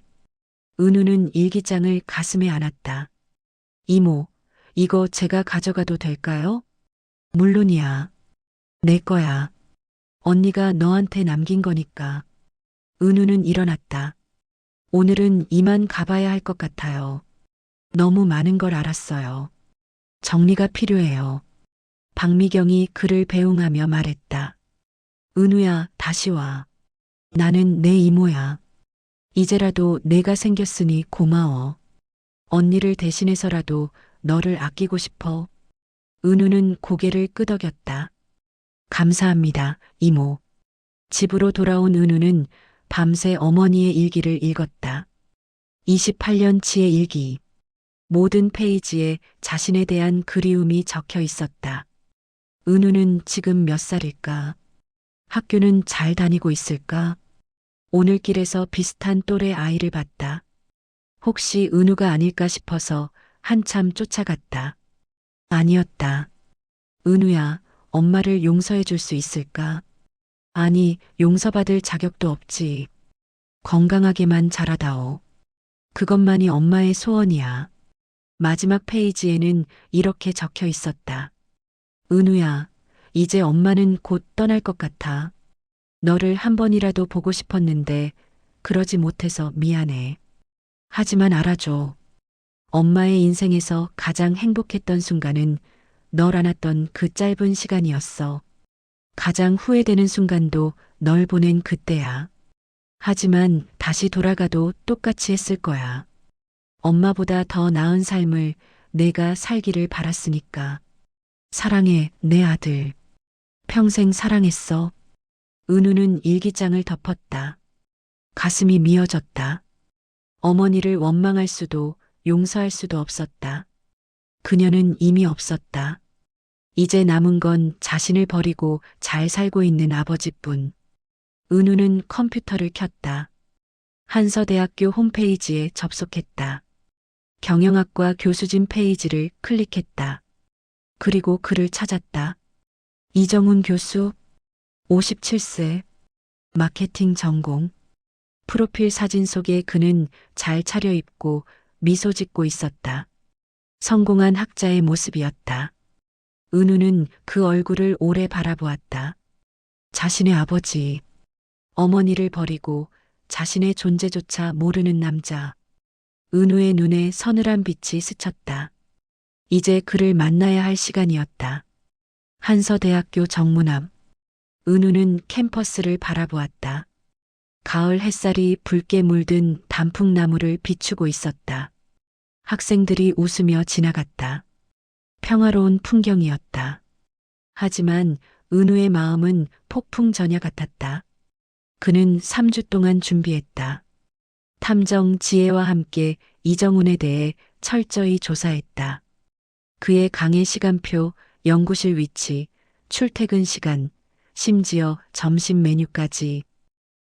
은우는 일기장을 가슴에 안았다. 이모, 이거 제가 가져가도 될까요? 물론이야. 내 거야. 언니가 너한테 남긴 거니까. 은우는 일어났다. 오늘은 이만 가봐야 할 것 같아요. 너무 많은 걸 알았어요. 정리가 필요해요. 박미경이 그를 배웅하며 말했다. 은우야, 다시 와. 나는 내 이모야. 이제라도 내가 생겼으니 고마워. 언니를 대신해서라도 너를 아끼고 싶어. 은우는 고개를 끄덕였다. 감사합니다, 이모. 집으로 돌아온 은우는 밤새 어머니의 일기를 읽었다. 28년치의 일기. 모든 페이지에 자신에 대한 그리움이 적혀 있었다. 은우는 지금 몇 살일까? 학교는 잘 다니고 있을까? 오늘 길에서 비슷한 또래 아이를 봤다. 혹시 은우가 아닐까 싶어서 한참 쫓아갔다. 아니었다. 은우야, 엄마를 용서해 줄 수 있을까? 아니, 용서받을 자격도 없지. 건강하게만 자라다오. 그것만이 엄마의 소원이야. 마지막 페이지에는 이렇게 적혀 있었다. 은우야, 이제 엄마는 곧 떠날 것 같아. 너를 한 번이라도 보고 싶었는데 그러지 못해서 미안해. 하지만 알아줘. 엄마의 인생에서 가장 행복했던 순간은 널 안았던 그 짧은 시간이었어. 가장 후회되는 순간도 널 보낸 그때야. 하지만 다시 돌아가도 똑같이 했을 거야. 엄마보다 더 나은 삶을 내가 살기를 바랐으니까. 사랑해, 내 아들. 평생 사랑했어. 은우는 일기장을 덮었다. 가슴이 미어졌다. 어머니를 원망할 수도 용서할 수도 없었다. 그녀는 이미 없었다. 이제 남은 건 자신을 버리고 잘 살고 있는 아버지뿐. 은우는 컴퓨터를 켰다. 한서대학교 홈페이지에 접속했다. 경영학과 교수진 페이지를 클릭했다. 그리고 그를 찾았다. 이정훈 교수, 57세, 마케팅 전공. 프로필 사진 속에 그는 잘 차려입고 미소 짓고 있었다. 성공한 학자의 모습이었다. 은우는 그 얼굴을 오래 바라보았다. 자신의 아버지, 어머니를 버리고 자신의 존재조차 모르는 남자. 은우의 눈에 서늘한 빛이 스쳤다. 이제 그를 만나야 할 시간이었다. 한서대학교 정문 앞. 은우는 캠퍼스를 바라보았다. 가을 햇살이 붉게 물든 단풍나무를 비추고 있었다. 학생들이 웃으며 지나갔다. 평화로운 풍경이었다. 하지만 은우의 마음은 폭풍 전야 같았다. 그는 3주 동안 준비했다. 탐정 지혜와 함께 이정훈에 대해 철저히 조사했다. 그의 강의 시간표, 연구실 위치, 출퇴근 시간, 심지어 점심 메뉴까지.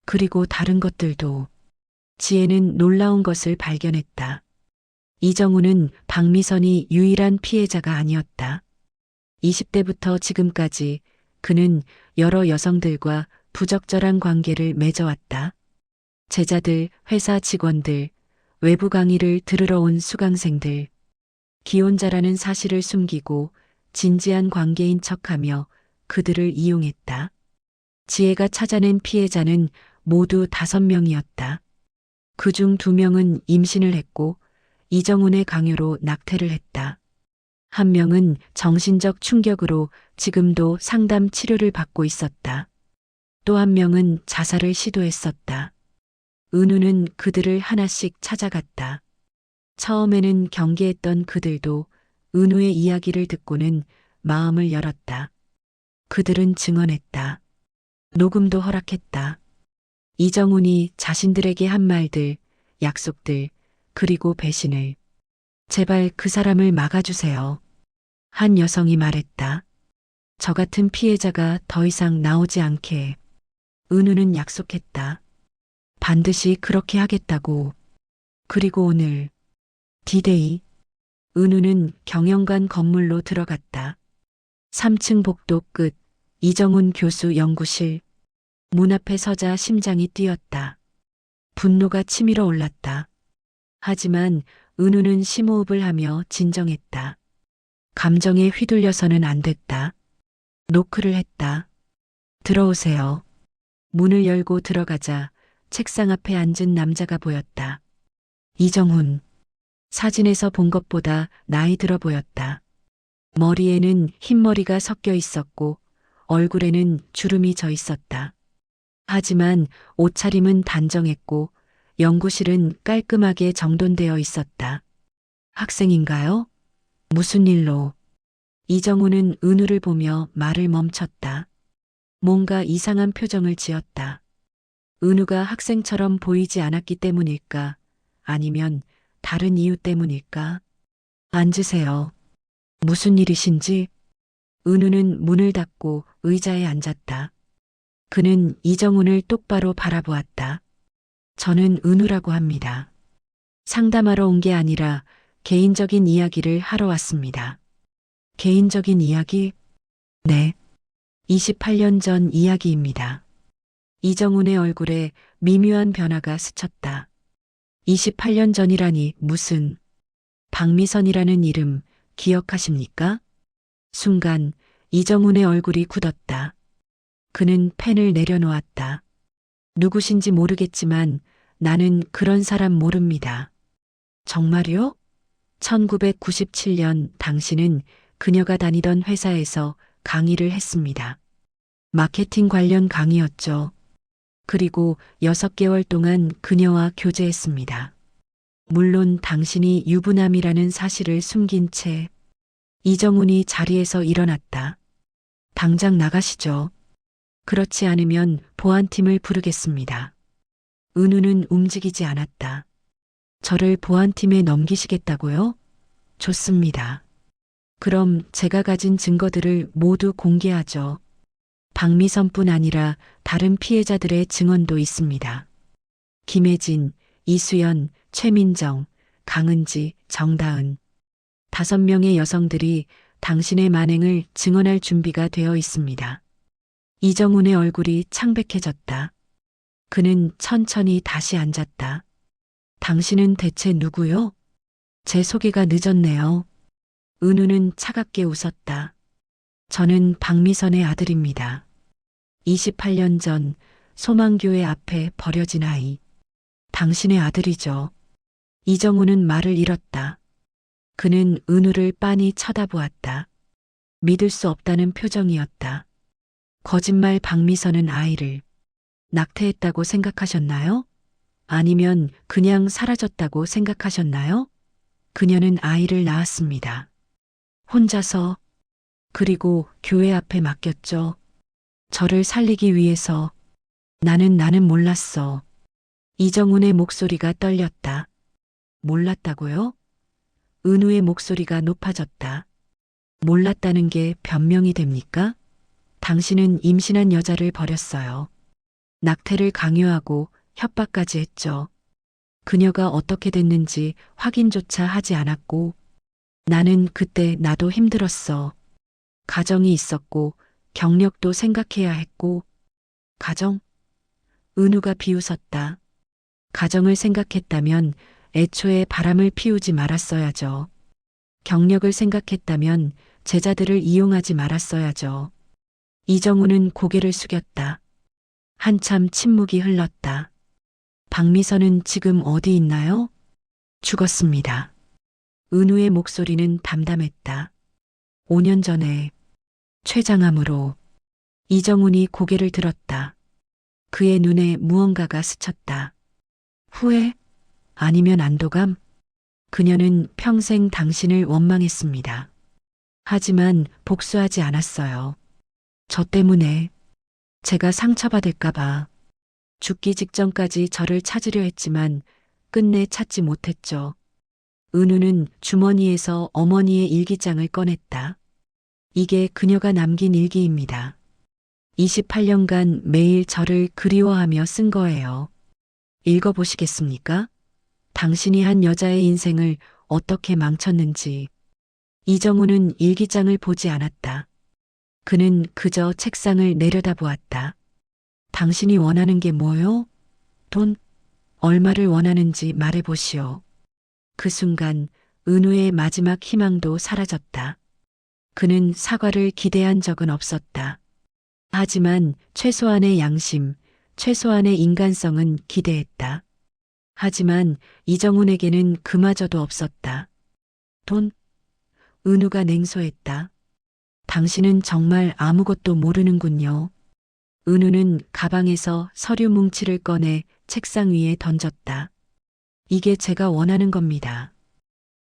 그리고 다른 것들도. 지혜는 놀라운 것을 발견했다. 이정훈은 박미선이 유일한 피해자가 아니었다. 20대부터 지금까지 그는 여러 여성들과 부적절한 관계를 맺어왔다. 제자들, 회사 직원들, 외부 강의를 들으러 온 수강생들, 기혼자라는 사실을 숨기고 진지한 관계인 척하며 그들을 이용했다. 지혜가 찾아낸 피해자는 모두 5명이었다. 그중 2명은 임신을 했고 이정훈의 강요로 낙태를 했다. 1명은 정신적 충격으로 지금도 상담 치료를 받고 있었다. 또 1명은 자살을 시도했었다. 은우는 그들을 하나씩 찾아갔다. 처음에는 경계했던 그들도 은우의 이야기를 듣고는 마음을 열었다. 그들은 증언했다. 녹음도 허락했다. 이정훈이 자신들에게 한 말들, 약속들, 그리고 배신을. 제발 그 사람을 막아주세요. 한 여성이 말했다. 저 같은 피해자가 더 이상 나오지 않게. 은우는 약속했다. 반드시 그렇게 하겠다고. 그리고 오늘 디데이. 은우는 경영관 건물로 들어갔다. 3층 복도 끝 이정훈 교수 연구실. 문 앞에 서자 심장이 뛰었다. 분노가 치밀어 올랐다. 하지만 은우는 심호흡을 하며 진정했다. 감정에 휘둘려서는 안 됐다. 노크를 했다. 들어오세요. 문을 열고 들어가자 책상 앞에 앉은 남자가 보였다. 이정훈. 사진에서 본 것보다 나이 들어 보였다. 머리에는 흰머리가 섞여 있었고 얼굴에는 주름이 져 있었다. 하지만 옷차림은 단정했고 연구실은 깔끔하게 정돈되어 있었다. 학생인가요? 무슨 일로? 이정훈은 은우를 보며 말을 멈췄다. 뭔가 이상한 표정을 지었다. 은우가 학생처럼 보이지 않았기 때문일까? 아니면 다른 이유 때문일까? 앉으세요. 무슨 일이신지? 은우는 문을 닫고 의자에 앉았다. 그는 이정훈을 똑바로 바라보았다. 저는 은우라고 합니다. 상담하러 온 게 아니라 개인적인 이야기를 하러 왔습니다. 개인적인 이야기? 네. 28년 전 이야기입니다. 이정훈의 얼굴에 미묘한 변화가 스쳤다. 28년 전이라니 무슨. 박미선이라는 이름 기억하십니까? 순간 이정훈의 얼굴이 굳었다. 그는 펜을 내려놓았다. 누구신지 모르겠지만 나는 그런 사람 모릅니다. 정말요? 1997년 당신은 그녀가 다니던 회사에서 강의를 했습니다. 마케팅 관련 강의였죠. 그리고 6개월 동안 그녀와 교제했습니다. 물론 당신이 유부남이라는 사실을 숨긴 채. 이정훈이 자리에서 일어났다. 당장 나가시죠. 그렇지 않으면 보안팀을 부르겠습니다. 은우는 움직이지 않았다. 저를 보안팀에 넘기시겠다고요? 좋습니다. 그럼 제가 가진 증거들을 모두 공개하죠. 박미선뿐 아니라 다른 피해자들의 증언도 있습니다. 김혜진, 이수연, 최민정, 강은지, 정다은. 5명의 여성들이 당신의 만행을 증언할 준비가 되어 있습니다. 이정훈의 얼굴이 창백해졌다. 그는 천천히 다시 앉았다. 당신은 대체 누구요? 제 소개가 늦었네요. 은우는 차갑게 웃었다. 저는 박미선의 아들입니다. 28년 전 소망교회 앞에 버려진 아이. 당신의 아들이죠. 이정훈은 말을 잃었다. 그는 은우를 빤히 쳐다보았다. 믿을 수 없다는 표정이었다. 거짓말. 박미선은 아이를 낙태했다고 생각하셨나요? 아니면 그냥 사라졌다고 생각하셨나요? 그녀는 아이를 낳았습니다. 혼자서. 그리고 교회 앞에 맡겼죠. 저를 살리기 위해서. 나는 몰랐어. 이정훈의 목소리가 떨렸다. 몰랐다고요? 은우의 목소리가 높아졌다. 몰랐다는 게 변명이 됩니까? 당신은 임신한 여자를 버렸어요. 낙태를 강요하고 협박까지 했죠. 그녀가 어떻게 됐는지 확인조차 하지 않았고. 나는 그때 나도 힘들었어. 가정이 있었고 경력도 생각해야 했고, 가정? 은우가 비웃었다. 가정을 생각했다면 애초에 바람을 피우지 말았어야죠. 경력을 생각했다면 제자들을 이용하지 말았어야죠. 이정우는 고개를 숙였다. 한참 침묵이 흘렀다. 박미선은 지금 어디 있나요? 죽었습니다. 은우의 목소리는 담담했다. 5년 전에 췌장암으로. 이정훈이 고개를 들었다. 그의 눈에 무언가가 스쳤다. 후회? 아니면 안도감? 그녀는 평생 당신을 원망했습니다. 하지만 복수하지 않았어요. 저 때문에 제가 상처받을까봐 죽기 직전까지 저를 찾으려 했지만 끝내 찾지 못했죠. 은우는 주머니에서 어머니의 일기장을 꺼냈다. 이게 그녀가 남긴 일기입니다. 28년간 매일 저를 그리워하며 쓴 거예요. 읽어보시겠습니까? 당신이 한 여자의 인생을 어떻게 망쳤는지. 이정우는 일기장을 보지 않았다. 그는 그저 책상을 내려다보았다. 당신이 원하는 게 뭐요? 돈? 얼마를 원하는지 말해보시오. 그 순간 은우의 마지막 희망도 사라졌다. 그는 사과를 기대한 적은 없었다. 하지만 최소한의 양심, 최소한의 인간성은 기대했다. 하지만 이정훈에게는 그마저도 없었다. 돈? 은우가 냉소했다. 당신은 정말 아무것도 모르는군요. 은우는 가방에서 서류 뭉치를 꺼내 책상 위에 던졌다. 이게 제가 원하는 겁니다.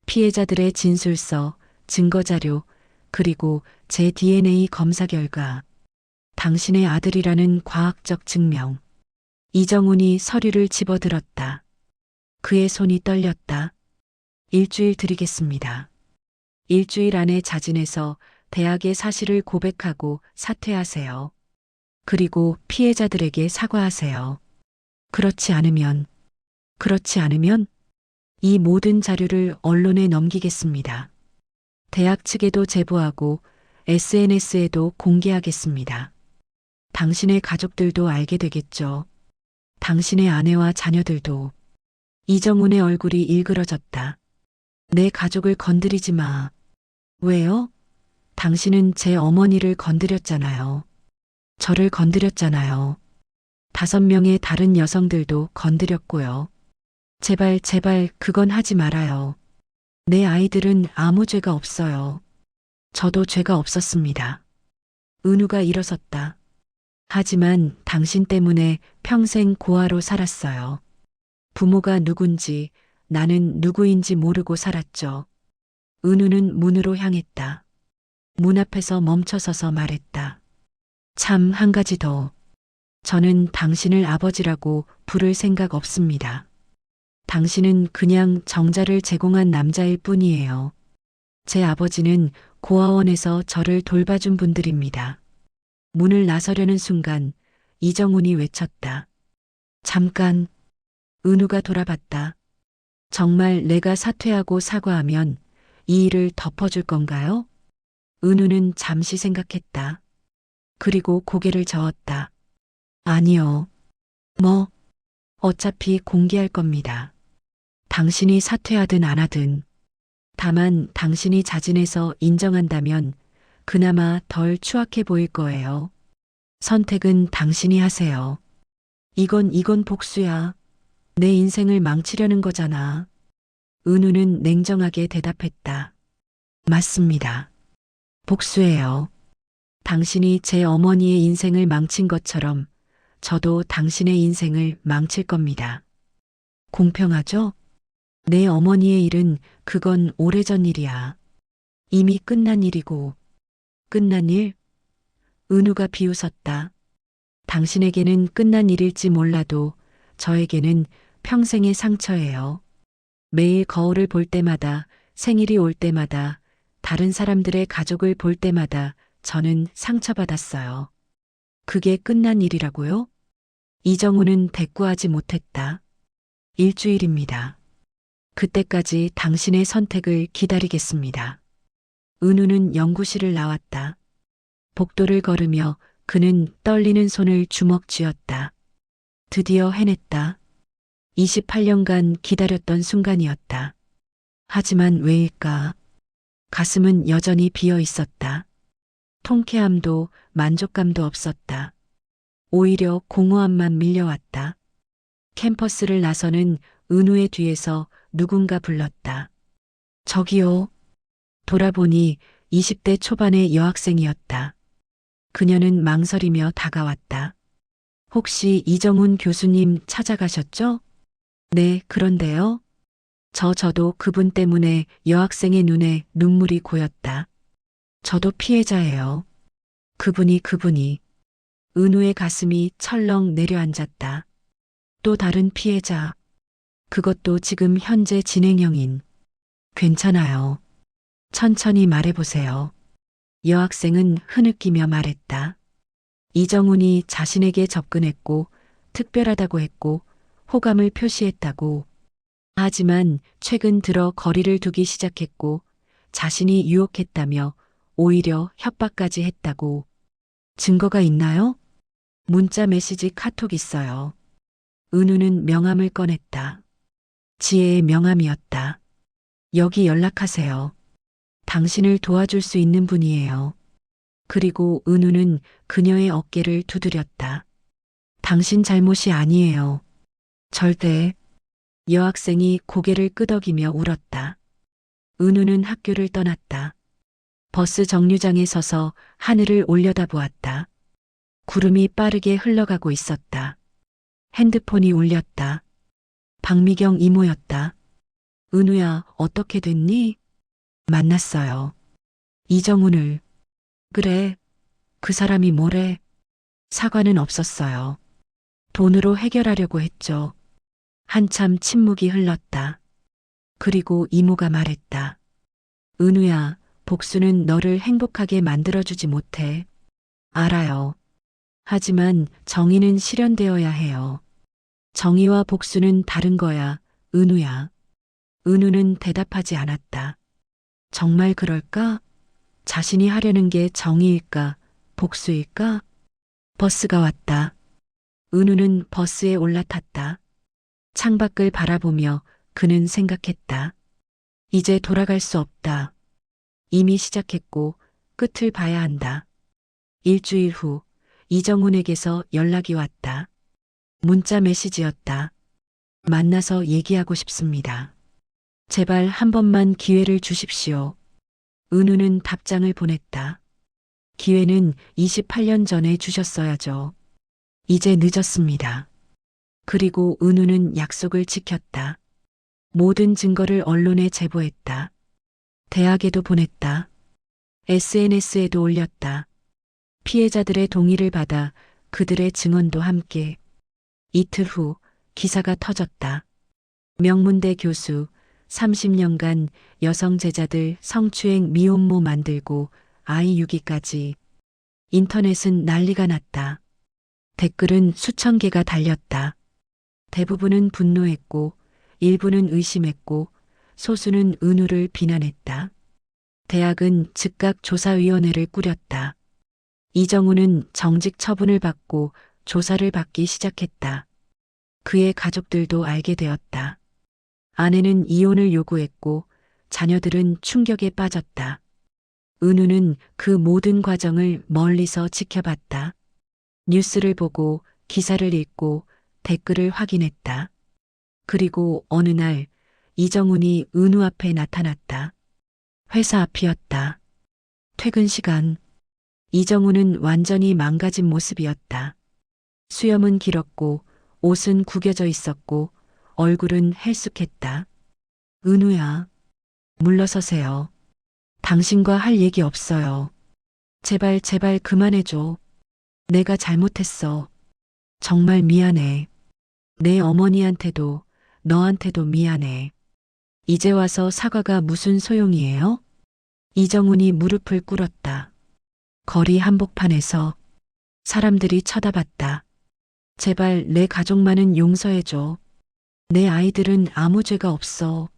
피해자들의 진술서, 증거자료, 그리고 제 DNA 검사 결과. 당신의 아들이라는 과학적 증명. 이정훈이 서류를 집어들었다. 그의 손이 떨렸다. 일주일 드리겠습니다. 일주일 안에 자진해서 대학의 사실을 고백하고 사퇴하세요. 그리고 피해자들에게 사과하세요. 그렇지 않으면 이 모든 자료를 언론에 넘기겠습니다. 대학 측에도 제보하고 SNS에도 공개하겠습니다. 당신의 가족들도 알게 되겠죠. 당신의 아내와 자녀들도. 이정훈의 얼굴이 일그러졌다. 내 가족을 건드리지 마. 왜요? 당신은 제 어머니를 건드렸잖아요. 저를 건드렸잖아요. 5명의 다른 여성들도 건드렸고요. 제발 그건 하지 말아요. 내 아이들은 아무 죄가 없어요. 저도 죄가 없었습니다. 은우가 일어섰다. 하지만 당신 때문에 평생 고아로 살았어요. 부모가 누군지 나는 누구인지 모르고 살았죠. 은우는 문으로 향했다. 문 앞에서 멈춰서서 말했다. 참 한 가지 더. 저는 당신을 아버지라고 부를 생각 없습니다. 당신은 그냥 정자를 제공한 남자일 뿐이에요. 제 아버지는 고아원에서 저를 돌봐준 분들입니다. 문을 나서려는 순간 이정훈이 외쳤다. 잠깐. 은우가 돌아봤다. 정말 내가 사퇴하고 사과하면 이 일을 덮어줄 건가요? 은우는 잠시 생각했다. 그리고 고개를 저었다. 아니요. 뭐, 어차피 공개할 겁니다. 당신이 사퇴하든 안 하든. 다만 당신이 자진해서 인정한다면 그나마 덜 추악해 보일 거예요. 선택은 당신이 하세요. 이건 복수야. 내 인생을 망치려는 거잖아. 은우는 냉정하게 대답했다. 맞습니다. 복수예요. 당신이 제 어머니의 인생을 망친 것처럼 저도 당신의 인생을 망칠 겁니다. 공평하죠? 내 어머니의 일은 그건 오래전 일이야. 이미 끝난 일이고. 끝난 일? 은우가 비웃었다. 당신에게는 끝난 일일지 몰라도 저에게는 평생의 상처예요. 매일 거울을 볼 때마다, 생일이 올 때마다, 다른 사람들의 가족을 볼 때마다 저는 상처받았어요. 그게 끝난 일이라고요? 이정우는 대꾸하지 못했다. 일주일입니다. 그때까지 당신의 선택을 기다리겠습니다. 은우는 연구실을 나왔다. 복도를 걸으며 그는 떨리는 손을 주먹 쥐었다. 드디어 해냈다. 28년간 기다렸던 순간이었다. 하지만 왜일까? 가슴은 여전히 비어 있었다. 통쾌함도 만족감도 없었다. 오히려 공허함만 밀려왔다. 캠퍼스를 나서는 은우의 뒤에서 누군가 불렀다. 저기요. 돌아보니 20대 초반의 여학생이었다. 그녀는 망설이며 다가왔다. 혹시 이정훈 교수님 찾아가셨죠? 네, 그런데요. 저도 그분 때문에 여학생의 눈에 눈물이 고였다. 저도 피해자예요. 그분이. 은우의 가슴이 철렁 내려앉았다. 또 다른 피해자. 그것도 지금 현재 진행형인. 괜찮아요. 천천히 말해보세요. 여학생은 흐느끼며 말했다. 이정훈이 자신에게 접근했고 특별하다고 했고 호감을 표시했다고. 하지만 최근 들어 거리를 두기 시작했고 자신이 유혹했다며 오히려 협박까지 했다고. 증거가 있나요? 문자 메시지 카톡 있어요. 은우는 명함을 꺼냈다. 지혜의 명함이었다. 여기 연락하세요. 당신을 도와줄 수 있는 분이에요. 그리고 은우는 그녀의 어깨를 두드렸다. 당신 잘못이 아니에요. 절대. 여학생이 고개를 끄덕이며 울었다. 은우는 학교를 떠났다. 버스 정류장에 서서 하늘을 올려다보았다. 구름이 빠르게 흘러가고 있었다. 핸드폰이 울렸다. 박미경 이모였다. 은우야, 어떻게 됐니? 만났어요. 이정훈을. 그래. 그 사람이 뭐래? 사과는 없었어요. 돈으로 해결하려고 했죠. 한참 침묵이 흘렀다. 그리고 이모가 말했다. 은우야, 복수는 너를 행복하게 만들어주지 못해. 알아요. 하지만 정의는 실현되어야 해요. 정의와 복수는 다른 거야, 은우야. 은우는 대답하지 않았다. 정말 그럴까? 자신이 하려는 게 정의일까, 복수일까? 버스가 왔다. 은우는 버스에 올라탔다. 창밖을 바라보며 그는 생각했다. 이제 돌아갈 수 없다. 이미 시작했고 끝을 봐야 한다. 일주일 후 이정훈에게서 연락이 왔다. 문자 메시지였다. 만나서 얘기하고 싶습니다. 제발 한 번만 기회를 주십시오. 은우는 답장을 보냈다. 기회는 28년 전에 주셨어야죠. 이제 늦었습니다. 그리고 은우는 약속을 지켰다. 모든 증거를 언론에 제보했다. 대학에도 보냈다. SNS에도 올렸다. 피해자들의 동의를 받아 그들의 증언도 함께. 이틀 후 기사가 터졌다. 명문대 교수 30년간 여성 제자들 성추행 미혼모 만들고 아이 유기까지. 인터넷은 난리가 났다. 댓글은 수천 개가 달렸다. 대부분은 분노했고 일부는 의심했고 소수는 은우를 비난했다. 대학은 즉각 조사위원회를 꾸렸다. 이정훈은 정직 처분을 받고 조사를 받기 시작했다. 그의 가족들도 알게 되었다. 아내는 이혼을 요구했고 자녀들은 충격에 빠졌다. 은우는 그 모든 과정을 멀리서 지켜봤다. 뉴스를 보고 기사를 읽고 댓글을 확인했다. 그리고 어느 날 이정훈이 은우 앞에 나타났다. 회사 앞이었다. 퇴근 시간. 이정훈은 완전히 망가진 모습이었다. 수염은 길었고 옷은 구겨져 있었고 얼굴은 헬쑥했다. 은우야, 물러서세요. 당신과 할 얘기 없어요. 제발 그만해줘. 내가 잘못했어. 정말 미안해. 내 어머니한테도 너한테도 미안해. 이제 와서 사과가 무슨 소용이에요? 이정훈이 무릎을 꿇었다. 거리 한복판에서 사람들이 쳐다봤다. 제발 내 가족만은 용서해줘. 내 아이들은 아무 죄가 없어.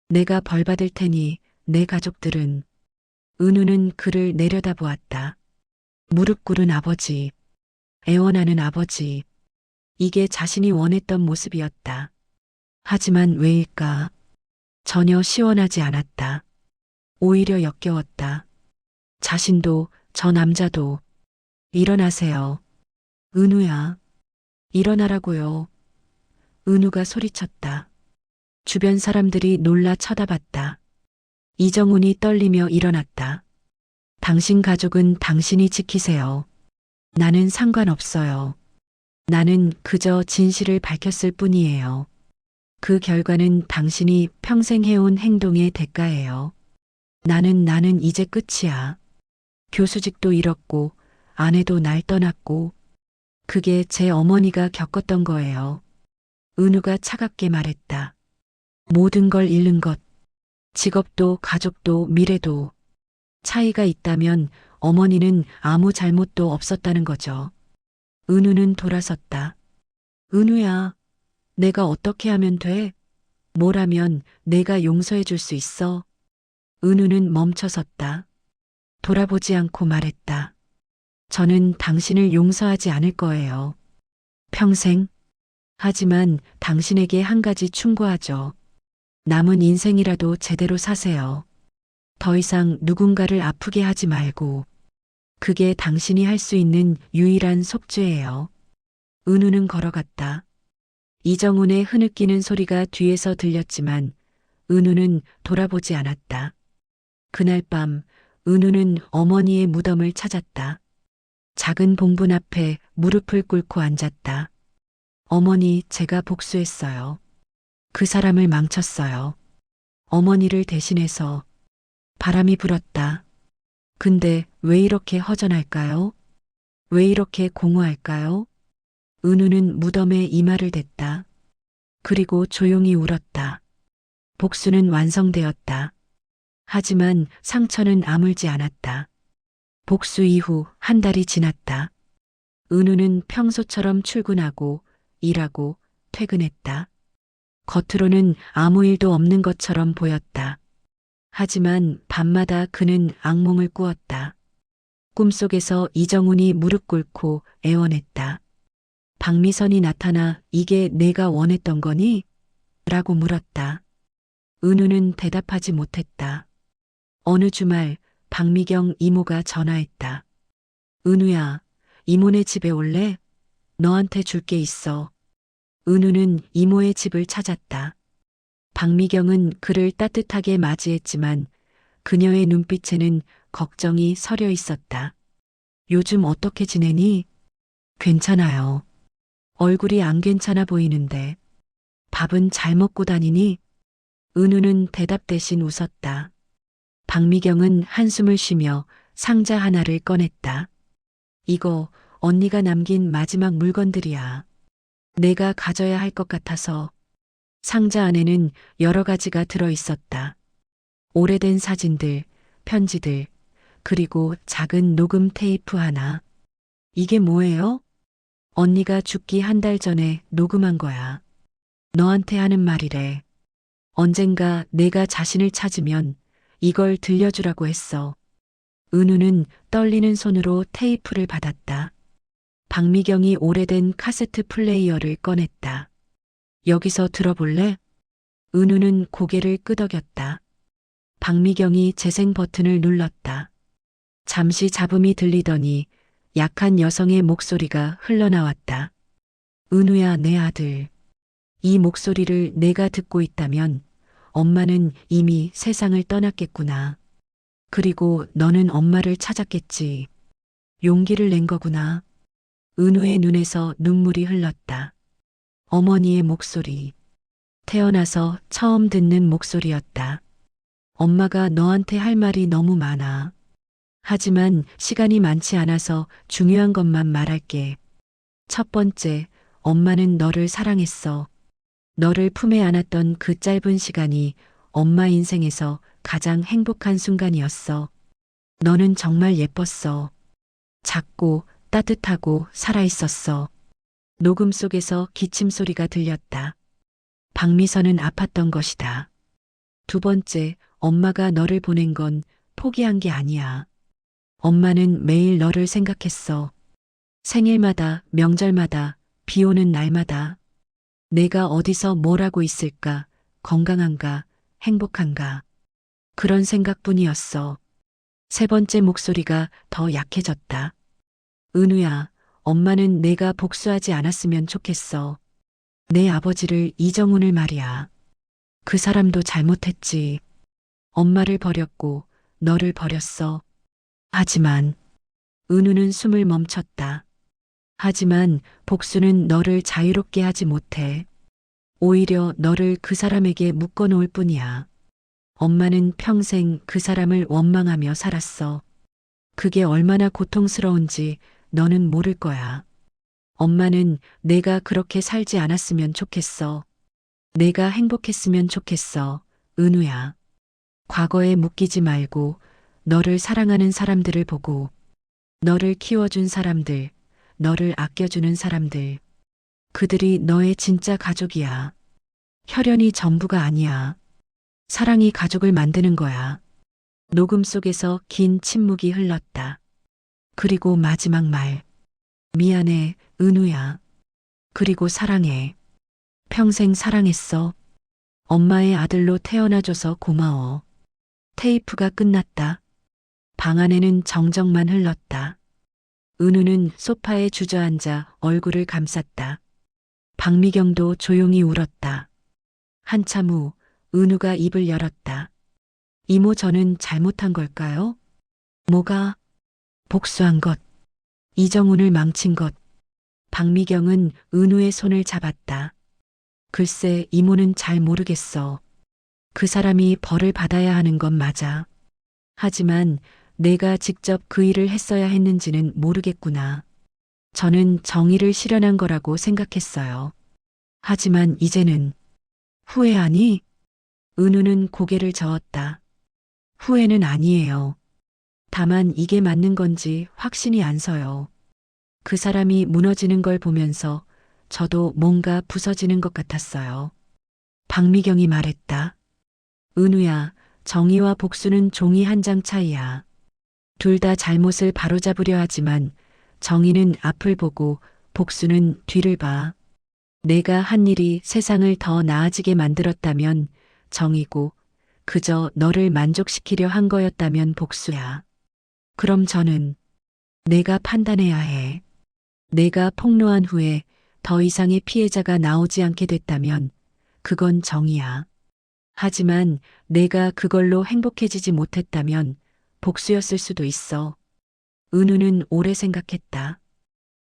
내가 벌 받을 테니 내 가족들은. 은우는 그를 내려다보았다. 무릎 꿇은 아버지, 애원하는 아버지. 이게 자신이 원했던 모습이었다. 하지만 왜일까? 전혀 시원하지 않았다. 오히려 역겨웠다. 자신도 저 남자도. 일어나세요. 은우야. 일어나라고요. 은우가 소리쳤다. 주변 사람들이 놀라 쳐다봤다. 이정훈이 떨리며 일어났다. 당신 가족은 당신이 지키세요. 나는 상관없어요. 나는 그저 진실을 밝혔을 뿐이에요. 그 결과는 당신이 평생 해온 행동의 대가예요. 나는 이제 끝이야. 교수직도 잃었고, 아내도 날 떠났고, 그게 제 어머니가 겪었던 거예요. 은우가 차갑게 말했다. 모든 걸 잃는 것, 직업도 가족도 미래도. 차이가 있다면 어머니는 아무 잘못도 없었다는 거죠. 은우는 돌아섰다. 은우야, 내가 어떻게 하면 돼? 뭘 하면 내가 용서해 줄 수 있어? 은우는 멈춰섰다. 돌아보지 않고 말했다. 저는 당신을 용서하지 않을 거예요. 평생. 하지만 당신에게 한 가지 충고하죠. 남은 인생이라도 제대로 사세요. 더 이상 누군가를 아프게 하지 말고. 그게 당신이 할 수 있는 유일한 속죄예요. 은우는 걸어갔다. 이정훈의 흐느끼는 소리가 뒤에서 들렸지만 은우는 돌아보지 않았다. 그날 밤 은우는 어머니의 무덤을 찾았다. 작은 봉분 앞에 무릎을 꿇고 앉았다. 어머니, 제가 복수했어요. 그 사람을 망쳤어요. 어머니를 대신해서. 바람이 불었다. 근데 왜 이렇게 허전할까요? 왜 이렇게 공허할까요? 은우는 무덤에 이마를 댔다. 그리고 조용히 울었다. 복수는 완성되었다. 하지만 상처는 아물지 않았다. 복수 이후 한 달이 지났다. 은우는 평소처럼 출근하고 일하고 퇴근했다. 겉으로는 아무 일도 없는 것처럼 보였다. 하지만 밤마다 그는 악몽을 꾸었다. 꿈속에서 이정훈이 무릎 꿇고 애원했다. 박미선이 나타나 이게 내가 원했던 거니? 라고 물었다. 은우는 대답하지 못했다. 어느 주말 박미경 이모가 전화했다. 은우야, 이모네 집에 올래? 너한테 줄 게 있어. 은우는 이모의 집을 찾았다. 박미경은 그를 따뜻하게 맞이했지만 그녀의 눈빛에는 걱정이 서려 있었다. 요즘 어떻게 지내니? 괜찮아요. 얼굴이 안 괜찮아 보이는데. 밥은 잘 먹고 다니니? 은우는 대답 대신 웃었다. 박미경은 한숨을 쉬며 상자 하나를 꺼냈다. 이거 언니가 남긴 마지막 물건들이야. 내가 가져야 할 것 같아서. 상자 안에는 여러 가지가 들어 있었다. 오래된 사진들, 편지들, 그리고 작은 녹음 테이프 하나. 이게 뭐예요? 언니가 죽기 한 달 전에 녹음한 거야. 너한테 하는 말이래. 언젠가 내가 자신을 찾으면 이걸 들려주라고 했어. 은우는 떨리는 손으로 테이프를 받았다. 박미경이 오래된 카세트 플레이어를 꺼냈다. 여기서 들어볼래? 은우는 고개를 끄덕였다. 박미경이 재생 버튼을 눌렀다. 잠시 잡음이 들리더니 약한 여성의 목소리가 흘러나왔다. 은우야, 내 아들. 이 목소리를 내가 듣고 있다면 엄마는 이미 세상을 떠났겠구나. 그리고 너는 엄마를 찾았겠지. 용기를 낸 거구나. 은우의 눈에서 눈물이 흘렀다. 어머니의 목소리. 태어나서 처음 듣는 목소리였다. 엄마가 너한테 할 말이 너무 많아. 하지만 시간이 많지 않아서 중요한 것만 말할게. 첫 번째, 엄마는 너를 사랑했어. 너를 품에 안았던 그 짧은 시간이 엄마 인생에서 가장 행복한 순간이었어. 너는 정말 예뻤어. 작고 따뜻하고 살아있었어. 녹음 속에서 기침 소리가 들렸다. 박미선은 아팠던 것이다. 두 번째, 엄마가 너를 보낸 건 포기한 게 아니야. 엄마는 매일 너를 생각했어. 생일마다, 명절마다, 비 오는 날마다. 내가 어디서 뭘 하고 있을까? 건강한가? 행복한가? 그런 생각뿐이었어. 세 번째 목소리가 더 약해졌다. 은우야, 엄마는 내가 복수하지 않았으면 좋겠어. 내 아버지를 이정훈을 말이야. 그 사람도 잘못했지. 엄마를 버렸고 너를 버렸어. 하지만 은우는 숨을 멈췄다. 하지만 복수는 너를 자유롭게 하지 못해. 오히려 너를 그 사람에게 묶어 놓을 뿐이야. 엄마는 평생 그 사람을 원망하며 살았어. 그게 얼마나 고통스러운지 너는 모를 거야. 엄마는 내가 그렇게 살지 않았으면 좋겠어. 내가 행복했으면 좋겠어. 은우야. 과거에 묶이지 말고 너를 사랑하는 사람들을 보고 너를 키워준 사람들, 너를 아껴주는 사람들. 그들이 너의 진짜 가족이야. 혈연이 전부가 아니야. 사랑이 가족을 만드는 거야. 녹음 속에서 긴 침묵이 흘렀다. 그리고 마지막 말. 미안해, 은우야. 그리고 사랑해. 평생 사랑했어. 엄마의 아들로 태어나줘서 고마워. 테이프가 끝났다. 방 안에는 정적만 흘렀다. 은우는 소파에 주저앉아 얼굴을 감쌌다. 박미경도 조용히 울었다. 한참 후 은우가 입을 열었다. 이모, 저는 잘못한 걸까요? 뭐가? 복수한 것. 이정훈을 망친 것. 박미경은 은우의 손을 잡았다. 글쎄, 이모는 잘 모르겠어. 그 사람이 벌을 받아야 하는 건 맞아. 하지만 내가 직접 그 일을 했어야 했는지는 모르겠구나. 저는 정의를 실현한 거라고 생각했어요. 하지만 이제는 후회하니? 은우는 고개를 저었다. 후회는 아니에요. 다만 이게 맞는 건지 확신이 안 서요. 그 사람이 무너지는 걸 보면서 저도 뭔가 부서지는 것 같았어요. 박미경이 말했다. 은우야, 정의와 복수는 종이 한 장 차이야. 둘 다 잘못을 바로잡으려 하지만 정의는 앞을 보고 복수는 뒤를 봐. 내가 한 일이 세상을 더 나아지게 만들었다면 정의고, 그저 너를 만족시키려 한 거였다면 복수야. 그럼 저는 내가 판단해야 해. 내가 폭로한 후에 더 이상의 피해자가 나오지 않게 됐다면 그건 정의야. 하지만 내가 그걸로 행복해지지 못했다면 복수였을 수도 있어. 은우는 오래 생각했다.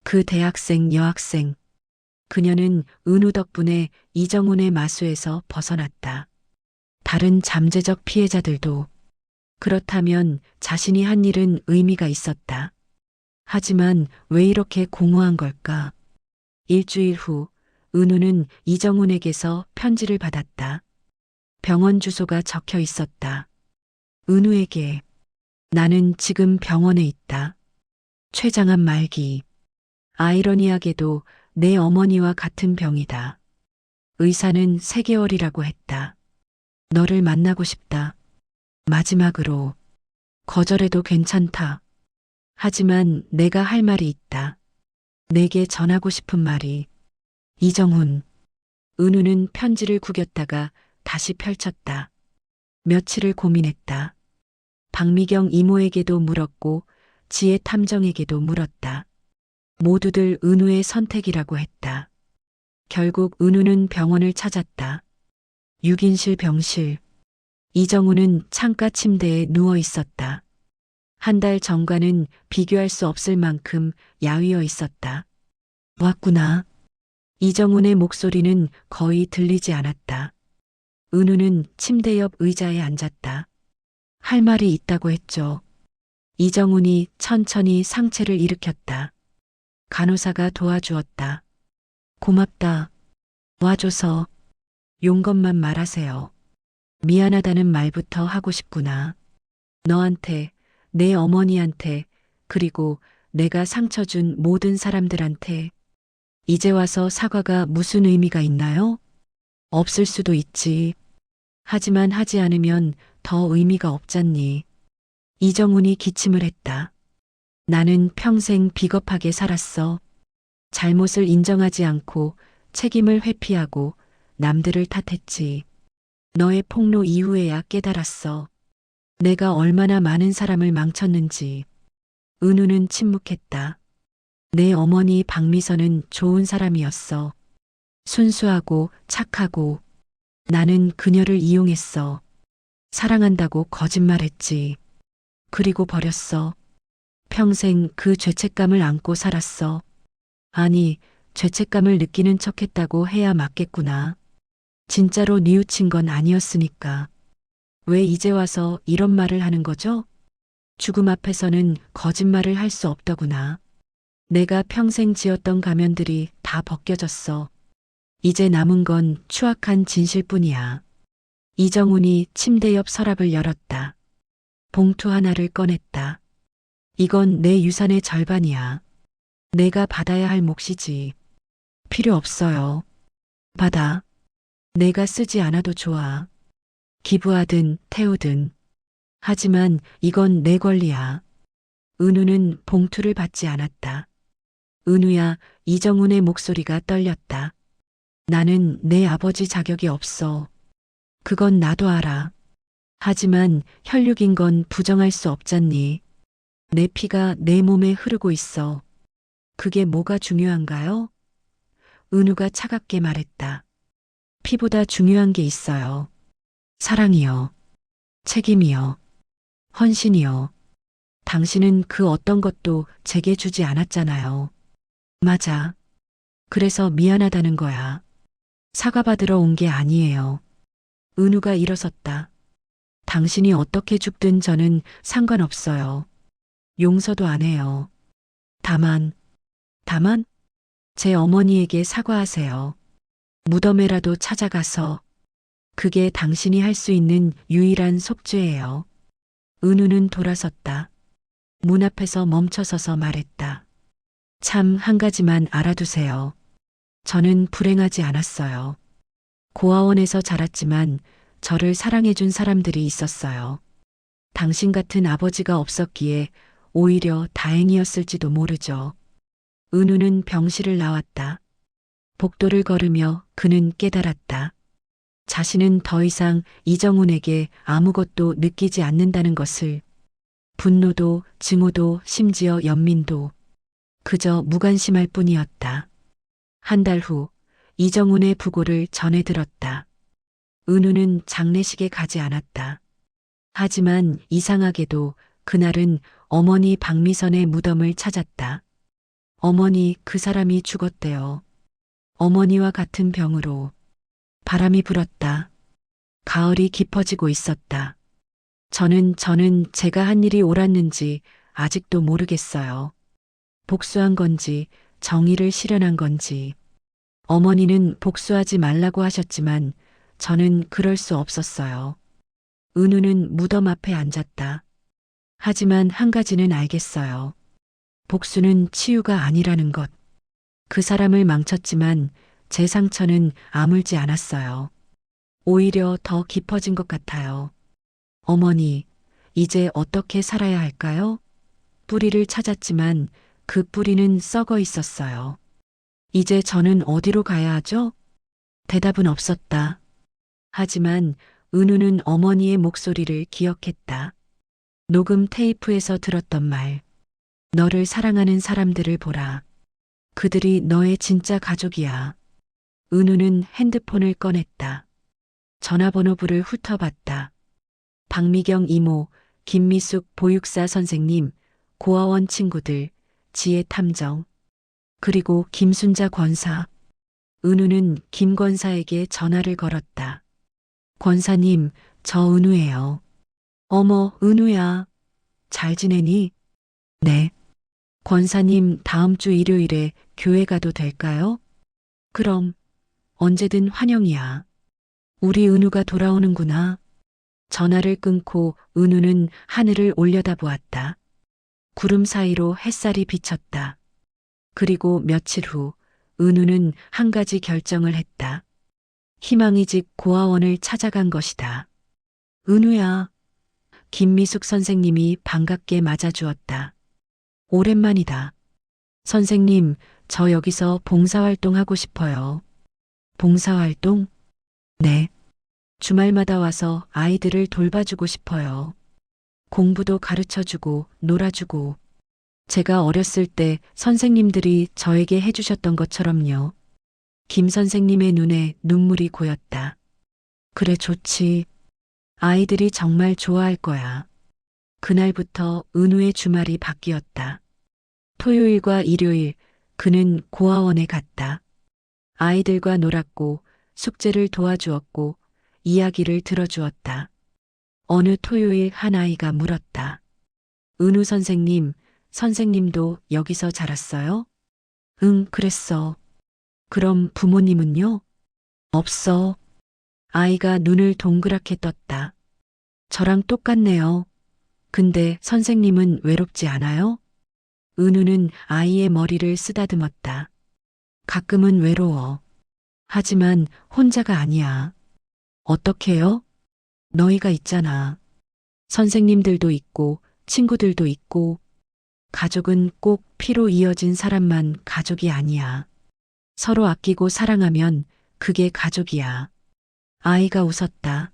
그 대학생, 여학생. 그녀는 은우 덕분에 이정훈의 마수에서 벗어났다. 다른 잠재적 피해자들도. 그렇다면 자신이 한 일은 의미가 있었다. 하지만 왜 이렇게 공허한 걸까? 일주일 후 은우는 이정훈에게서 편지를 받았다. 병원 주소가 적혀 있었다. 은우에게. 나는 지금 병원에 있다. 췌장암 말기. 아이러니하게도 내 어머니와 같은 병이다. 의사는 3개월이라고 했다. 너를 만나고 싶다. 마지막으로. 거절해도 괜찮다. 하지만 내가 할 말이 있다. 내게 전하고 싶은 말이. 이정훈. 은우는 편지를 구겼다가 다시 펼쳤다. 며칠을 고민했다. 박미경 이모에게도 물었고 지혜 탐정에게도 물었다. 모두들 은우의 선택이라고 했다. 결국 은우는 병원을 찾았다. 6인실 병실. 이정훈은 창가 침대에 누워 있었다. 한 달 전과는 비교할 수 없을 만큼 야위어 있었다. 왔구나. 이정훈의 목소리는 거의 들리지 않았다. 은우는 침대 옆 의자에 앉았다. 할 말이 있다고 했죠. 이정훈이 천천히 상체를 일으켰다. 간호사가 도와주었다. 고맙다. 와줘서. 용건만 말하세요. 미안하다는 말부터 하고 싶구나. 너한테, 내 어머니한테, 그리고 내가 상처 준 모든 사람들한테. 이제 와서 사과가 무슨 의미가 있나요? 없을 수도 있지. 하지만 하지 않으면 더 의미가 없잖니. 이정훈이 기침을 했다. 나는 평생 비겁하게 살았어. 잘못을 인정하지 않고 책임을 회피하고 남들을 탓했지. 너의 폭로 이후에야 깨달았어. 내가 얼마나 많은 사람을 망쳤는지. 은우는 침묵했다. 내 어머니 박미선은 좋은 사람이었어. 순수하고 착하고. 나는 그녀를 이용했어. 사랑한다고 거짓말했지. 그리고 버렸어. 평생 그 죄책감을 안고 살았어. 아니, 죄책감을 느끼는 척했다고 해야 맞겠구나. 진짜로 뉘우친 건 아니었으니까. 왜 이제 와서 이런 말을 하는 거죠? 죽음 앞에서는 거짓말을 할 수 없더구나. 내가 평생 지었던 가면들이 다 벗겨졌어. 이제 남은 건 추악한 진실뿐이야. 이정훈이 침대 옆 서랍을 열었다. 봉투 하나를 꺼냈다. 이건 내 유산의 절반이야. 내가 받아야 할 몫이지. 필요 없어요. 받아. 내가 쓰지 않아도 좋아. 기부하든 태우든. 하지만 이건 내 권리야. 은우는 봉투를 받지 않았다. 은우야, 이정훈의 목소리가 떨렸다. 나는 내 아버지 자격이 없어. 그건 나도 알아. 하지만 혈육인 건 부정할 수 없잖니. 내 피가 내 몸에 흐르고 있어. 그게 뭐가 중요한가요? 은우가 차갑게 말했다. 피보다 중요한 게 있어요. 사랑이요. 책임이요. 헌신이요. 당신은 그 어떤 것도 제게 주지 않았잖아요. 맞아. 그래서 미안하다는 거야. 사과받으러 온 게 아니에요. 은우가 일어섰다. 당신이 어떻게 죽든 저는 상관없어요. 용서도 안 해요. 다만, 제 어머니에게 사과하세요. 무덤에라도 찾아가서. 그게 당신이 할 수 있는 유일한 속죄예요. 은우는 돌아섰다. 문 앞에서 멈춰서서 말했다. 참 한 가지만 알아두세요. 저는 불행하지 않았어요. 고아원에서 자랐지만 저를 사랑해준 사람들이 있었어요. 당신 같은 아버지가 없었기에 오히려 다행이었을지도 모르죠. 은우는 병실을 나왔다. 복도를 걸으며 그는 깨달았다. 자신은 더 이상 이정훈에게 아무것도 느끼지 않는다는 것을. 분노도 증오도 심지어 연민도 그저 무관심할 뿐이었다. 한 달 후 이정훈의 부고를 전해 들었다. 은우는 장례식에 가지 않았다. 하지만 이상하게도 그날은 어머니 박미선의 무덤을 찾았다. 어머니 그 사람이 죽었대요. 어머니와 같은 병으로. 바람이 불었다. 가을이 깊어지고 있었다. 저는 제가 한 일이 옳았는지 아직도 모르겠어요. 복수한 건지 정의를 실현한 건지. 어머니는 복수하지 말라고 하셨지만 저는 그럴 수 없었어요. 은우는 무덤 앞에 앉았다. 하지만 한 가지는 알겠어요. 복수는 치유가 아니라는 것. 그 사람을 망쳤지만 제 상처는 아물지 않았어요. 오히려 더 깊어진 것 같아요. 어머니, 이제 어떻게 살아야 할까요? 뿌리를 찾았지만 그 뿌리는 썩어 있었어요. 이제 저는 어디로 가야 하죠? 대답은 없었다. 하지만 은우는 어머니의 목소리를 기억했다. 녹음 테이프에서 들었던 말. 너를 사랑하는 사람들을 보라. 그들이 너의 진짜 가족이야. 은우는 핸드폰을 꺼냈다. 전화번호부를 훑어봤다. 박미경 이모, 김미숙 보육사 선생님, 고아원 친구들, 지혜 탐정, 그리고 김순자 권사. 은우는 김 권사에게 전화를 걸었다. 권사님, 저 은우예요. 어머, 은우야. 잘 지내니? 네. 권사님, 다음 주 일요일에 교회 가도 될까요? 그럼, 언제든 환영이야. 우리 은우가 돌아오는구나. 전화를 끊고 은우는 하늘을 올려다보았다. 구름 사이로 햇살이 비쳤다. 그리고 며칠 후 은우는 한 가지 결정을 했다. 희망의 집 고아원을 찾아간 것이다. 은우야. 김미숙 선생님이 반갑게 맞아주었다. 오랜만이다. 선생님, 저 여기서 봉사활동 하고 싶어요. 봉사활동? 네. 주말마다 와서 아이들을 돌봐주고 싶어요. 공부도 가르쳐주고 놀아주고. 제가 어렸을 때 선생님들이 저에게 해주셨던 것처럼요. 김 선생님의 눈에 눈물이 고였다. 그래, 좋지. 아이들이 정말 좋아할 거야. 그날부터 은우의 주말이 바뀌었다. 토요일과 일요일, 그는 고아원에 갔다. 아이들과 놀았고, 숙제를 도와주었고, 이야기를 들어주었다. 어느 토요일 한 아이가 물었다. 은우 선생님, 선생님도 여기서 자랐어요? 응, 그랬어. 그럼 부모님은요? 없어. 아이가 눈을 동그랗게 떴다. 저랑 똑같네요. 근데 선생님은 외롭지 않아요? 은우는 아이의 머리를 쓰다듬었다. 가끔은 외로워. 하지만 혼자가 아니야. 어떻게요? 너희가 있잖아. 선생님들도 있고, 친구들도 있고, 가족은 꼭 피로 이어진 사람만 가족이 아니야. 서로 아끼고 사랑하면 그게 가족이야. 아이가 웃었다.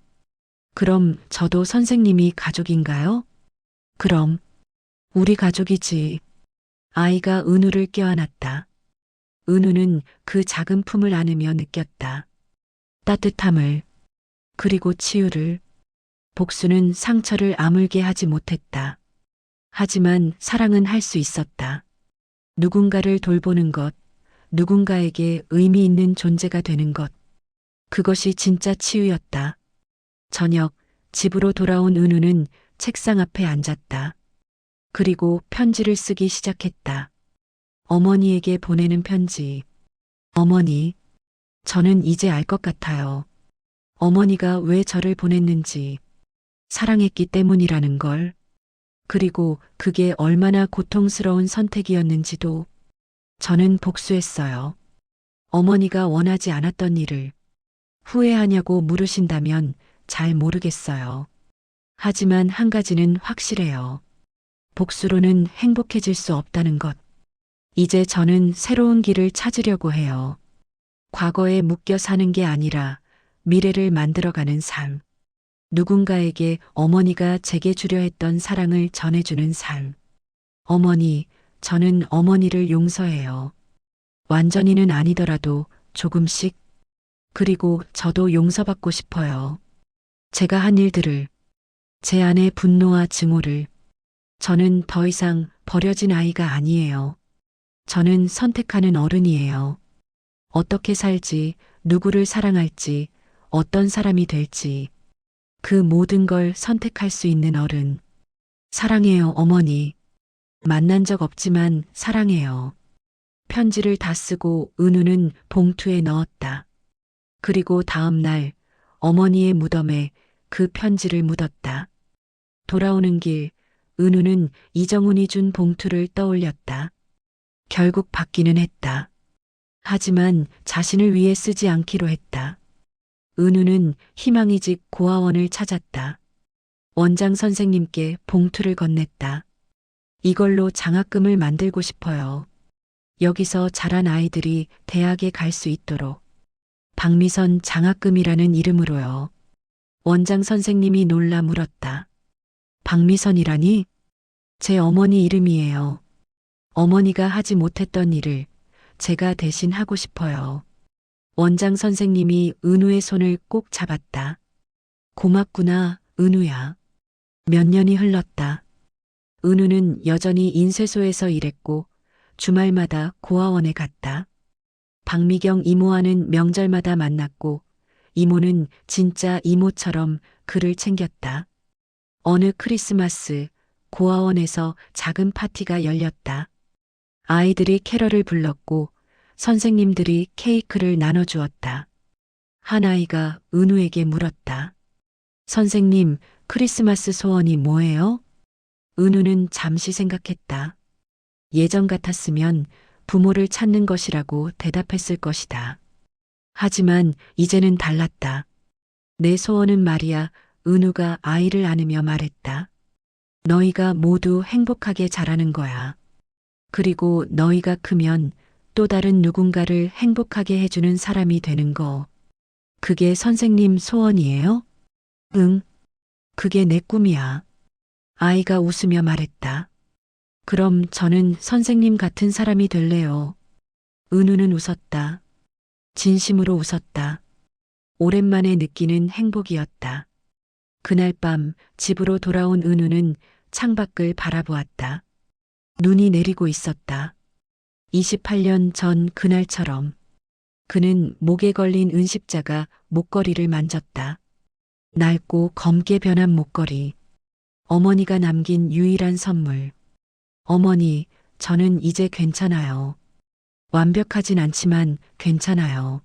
그럼 저도 선생님이 가족인가요? 그럼, 우리 가족이지. 아이가 은우를 껴안았다. 은우는 그 작은 품을 안으며 느꼈다. 따뜻함을, 그리고 치유를. 복수는 상처를 아물게 하지 못했다. 하지만 사랑은 할 수 있었다. 누군가를 돌보는 것, 누군가에게 의미 있는 존재가 되는 것. 그것이 진짜 치유였다. 저녁, 집으로 돌아온 은우는 책상 앞에 앉았다. 그리고 편지를 쓰기 시작했다. 어머니에게 보내는 편지. 어머니, 저는 이제 알 것 같아요. 어머니가 왜 저를 보냈는지. 사랑했기 때문이라는 걸. 그리고 그게 얼마나 고통스러운 선택이었는지도. 저는 복수했어요. 어머니가 원하지 않았던 일을 후회하냐고 물으신다면 잘 모르겠어요. 하지만 한 가지는 확실해요. 복수로는 행복해질 수 없다는 것. 이제 저는 새로운 길을 찾으려고 해요. 과거에 묶여 사는 게 아니라 미래를 만들어가는 삶. 누군가에게 어머니가 제게 주려 했던 사랑을 전해주는 삶. 어머니, 저는 어머니를 용서해요. 완전히는 아니더라도 조금씩. 그리고 저도 용서받고 싶어요. 제가 한 일들을, 제 안의 분노와 증오를. 저는 더 이상 버려진 아이가 아니에요. 저는 선택하는 어른이에요. 어떻게 살지, 누구를 사랑할지, 어떤 사람이 될지. 그 모든 걸 선택할 수 있는 어른. 사랑해요, 어머니. 만난 적 없지만 사랑해요. 편지를 다 쓰고 은우는 봉투에 넣었다. 그리고 다음 날 어머니의 무덤에 그 편지를 묻었다. 돌아오는 길 은우는 이정훈이 준 봉투를 떠올렸다. 결국 받기는 했다. 하지만 자신을 위해 쓰지 않기로 했다. 은우는 희망이 집 고아원을 찾았다. 원장 선생님께 봉투를 건넸다. 이걸로 장학금을 만들고 싶어요. 여기서 자란 아이들이 대학에 갈 수 있도록. 박미선 장학금이라는 이름으로요. 원장 선생님이 놀라 물었다. 박미선이라니? 제 어머니 이름이에요. 어머니가 하지 못했던 일을 제가 대신 하고 싶어요. 원장 선생님이 은우의 손을 꼭 잡았다. 고맙구나, 은우야. 몇 년이 흘렀다. 은우는 여전히 인쇄소에서 일했고 주말마다 고아원에 갔다. 박미경 이모와는 명절마다 만났고 이모는 진짜 이모처럼 그를 챙겼다. 어느 크리스마스 고아원에서 작은 파티가 열렸다. 아이들이 캐럴을 불렀고 선생님들이 케이크를 나눠주었다. 한 아이가 은우에게 물었다. 선생님, 크리스마스 소원이 뭐예요? 은우는 잠시 생각했다. 예전 같았으면 부모를 찾는 것이라고 대답했을 것이다. 하지만 이제는 달랐다. 내 소원은 말이야, 은우가 아이를 안으며 말했다. 너희가 모두 행복하게 자라는 거야. 그리고 너희가 크면 또 다른 누군가를 행복하게 해주는 사람이 되는 거. 그게 선생님 소원이에요? 응, 그게 내 꿈이야. 아이가 웃으며 말했다. 그럼 저는 선생님 같은 사람이 될래요. 은우는 웃었다. 진심으로 웃었다. 오랜만에 느끼는 행복이었다. 그날 밤 집으로 돌아온 은우는 창밖을 바라보았다. 눈이 내리고 있었다. 28년 전 그날처럼 그는 목에 걸린 은십자가 목걸이를 만졌다. 낡고 검게 변한 목걸이. 어머니가 남긴 유일한 선물. 어머니, 저는 이제 괜찮아요. 완벽하진 않지만 괜찮아요.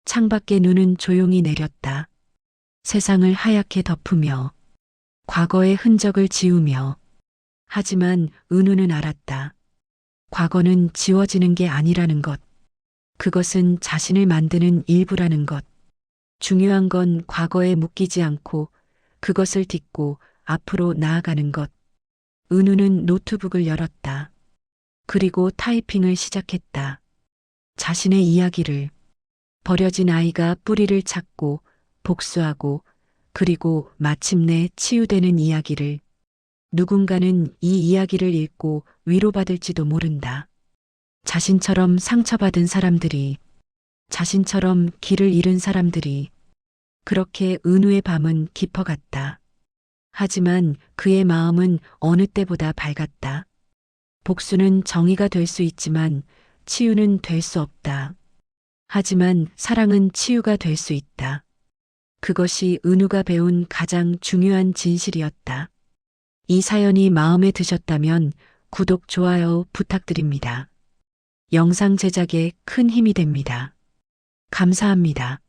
창밖에 눈은 조용히 내렸다. 세상을 하얗게 덮으며 과거의 흔적을 지우며. 하지만 은우는 알았다. 과거는 지워지는 게 아니라는 것. 그것은 자신을 만드는 일부라는 것. 중요한 건 과거에 묶이지 않고 그것을 딛고 앞으로 나아가는 것. 은우는 노트북을 열었다. 그리고 타이핑을 시작했다. 자신의 이야기를. 버려진 아이가 뿌리를 찾고 복수하고 그리고 마침내 치유되는 이야기를. 누군가는 이 이야기를 읽고 위로받을지도 모른다. 자신처럼 상처받은 사람들이, 자신처럼 길을 잃은 사람들이. 그렇게 은우의 밤은 깊어갔다. 하지만 그의 마음은 어느 때보다 밝았다. 복수는 정의가 될 수 있지만 치유는 될 수 없다. 하지만 사랑은 치유가 될 수 있다. 그것이 은우가 배운 가장 중요한 진실이었다. 이 사연이 마음에 드셨다면 구독, 좋아요 부탁드립니다. 영상 제작에 큰 힘이 됩니다. 감사합니다.